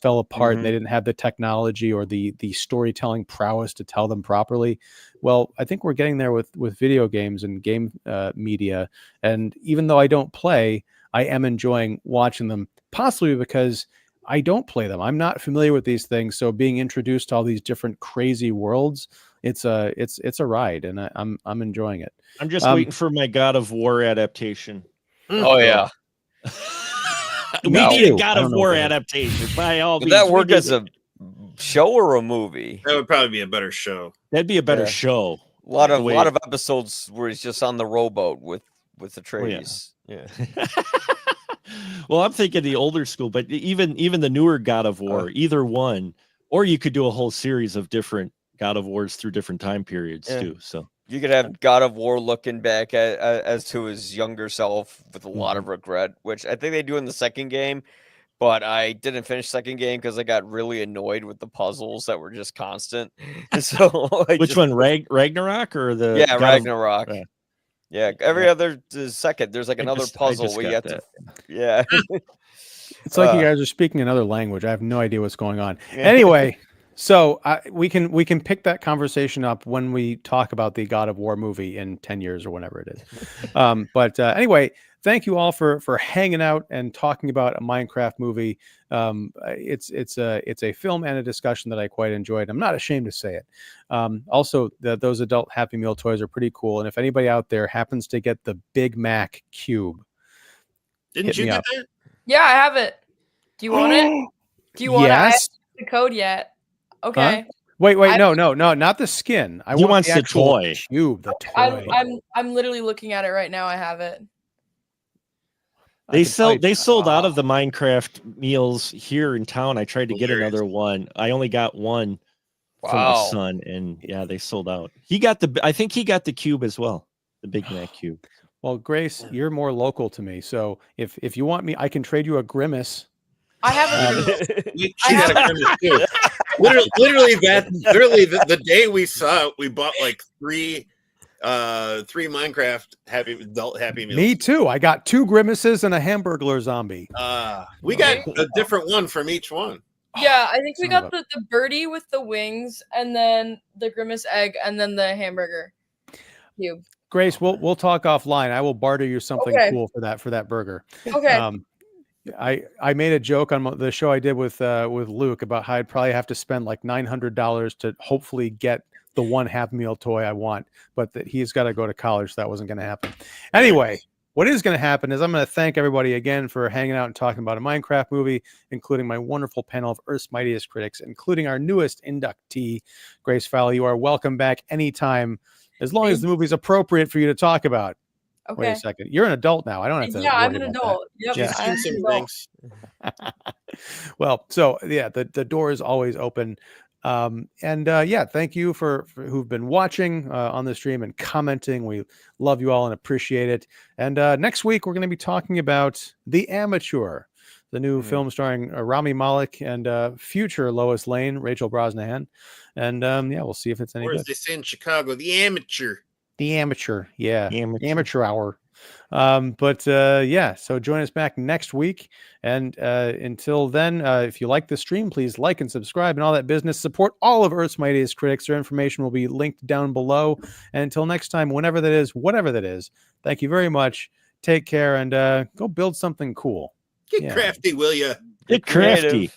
fell apart and they didn't have the technology or the storytelling prowess to tell them properly. Well, I think we're getting there with video games and game media. And even though I don't play, I am enjoying watching them, possibly because I don't play them. I'm not familiar with these things, so being introduced to all these different crazy worlds, it's a ride, and I'm enjoying it. I'm just waiting for my God of War adaptation. Oh yeah, we need a God of War adaptation. By all would means, that work as a show or a movie? That would probably be a better show. That'd be a better show. A lot of episodes where he's just on the rowboat with Atreides. Yeah. Well, I'm thinking the older school, but even the newer God of War, either one, or you could do a whole series of different God of Wars through different time periods too. So you could have God of War looking back as to his younger self with a lot of regret, which I think they do in the second game. But I didn't finish second game because I got really annoyed with the puzzles that were just constant. So which one, Ragnarok or the Ragnarok? Yeah, every other second, there's like another puzzle where you have to. Yeah. It's like you guys are speaking another language. I have no idea what's going on. Anyway, so we can pick that conversation up when we talk about the God of War movie in 10 years or whenever it is. But anyway, thank you all for hanging out and talking about a Minecraft movie. It's a film and a discussion that I quite enjoyed. I'm not ashamed to say it. Also, those adult Happy Meal toys are pretty cool. And if anybody out there happens to get the Big Mac cube, didn't you get that? Yeah, I have it. Do you want it? Do you want it? I haven't Yes. the code yet. Okay. Huh? Wait, no, not the skin. He wants the toy cube. The toy. I'm literally looking at it right now. I have it. They sold out of the Minecraft meals here in town. I tried to get another one. I only got one for my son, and yeah, they sold out. I think he got the cube as well, the Big Mac cube. Well, Grace, you're more local to me, so if you want me, I can trade you a Grimace. I have a She had a grimace too. Literally the day we saw it, we bought like three Minecraft adult Happy Meals. Me too. I got 2 grimaces and a Hamburglar zombie. We got a different one from each one. Yeah, I think we Son of got the birdie with the wings, and then the grimace egg, and then the hamburger cube. Grace, we'll talk offline. I will barter you something Okay. cool for that burger. Okay. I made a joke on the show I did with Luke about how I'd probably have to spend like $900 to hopefully get the one Happy Meal toy I want, but that he's got to go to college, so that wasn't going to happen. Anyway, what is going to happen is I'm going to thank everybody again for hanging out and talking about a Minecraft movie, including my wonderful panel of Earth's Mightiest critics, including our newest inductee, Grace Fowler. You are welcome back anytime, as long as the movie's appropriate for you to talk about. Okay. Wait a second. You're an adult now. I don't have to. Yeah, I'm worry an about adult. Yep. Yeah. I'm Some an adult. things. Well, so yeah, the door is always open. Thank you for who've been watching on the stream and commenting. We love you all and appreciate it. And next week we're going to be talking about The Amateur, the new film starring Rami Malek and future Lois Lane, Rachel Brosnahan. And we'll see if it's any Or as good. they say in Chicago, The Amateur. The Amateur, yeah, Amateur. amateur hour. So join us back next week. And until then, if you like the stream, please like and subscribe and all that business. Support all of Earth's Mightiest critics. Their information will be linked down below. And until next time, whenever that is, whatever that is, thank you very much. Take care and go build something cool. Get crafty, will ya? Get crafty.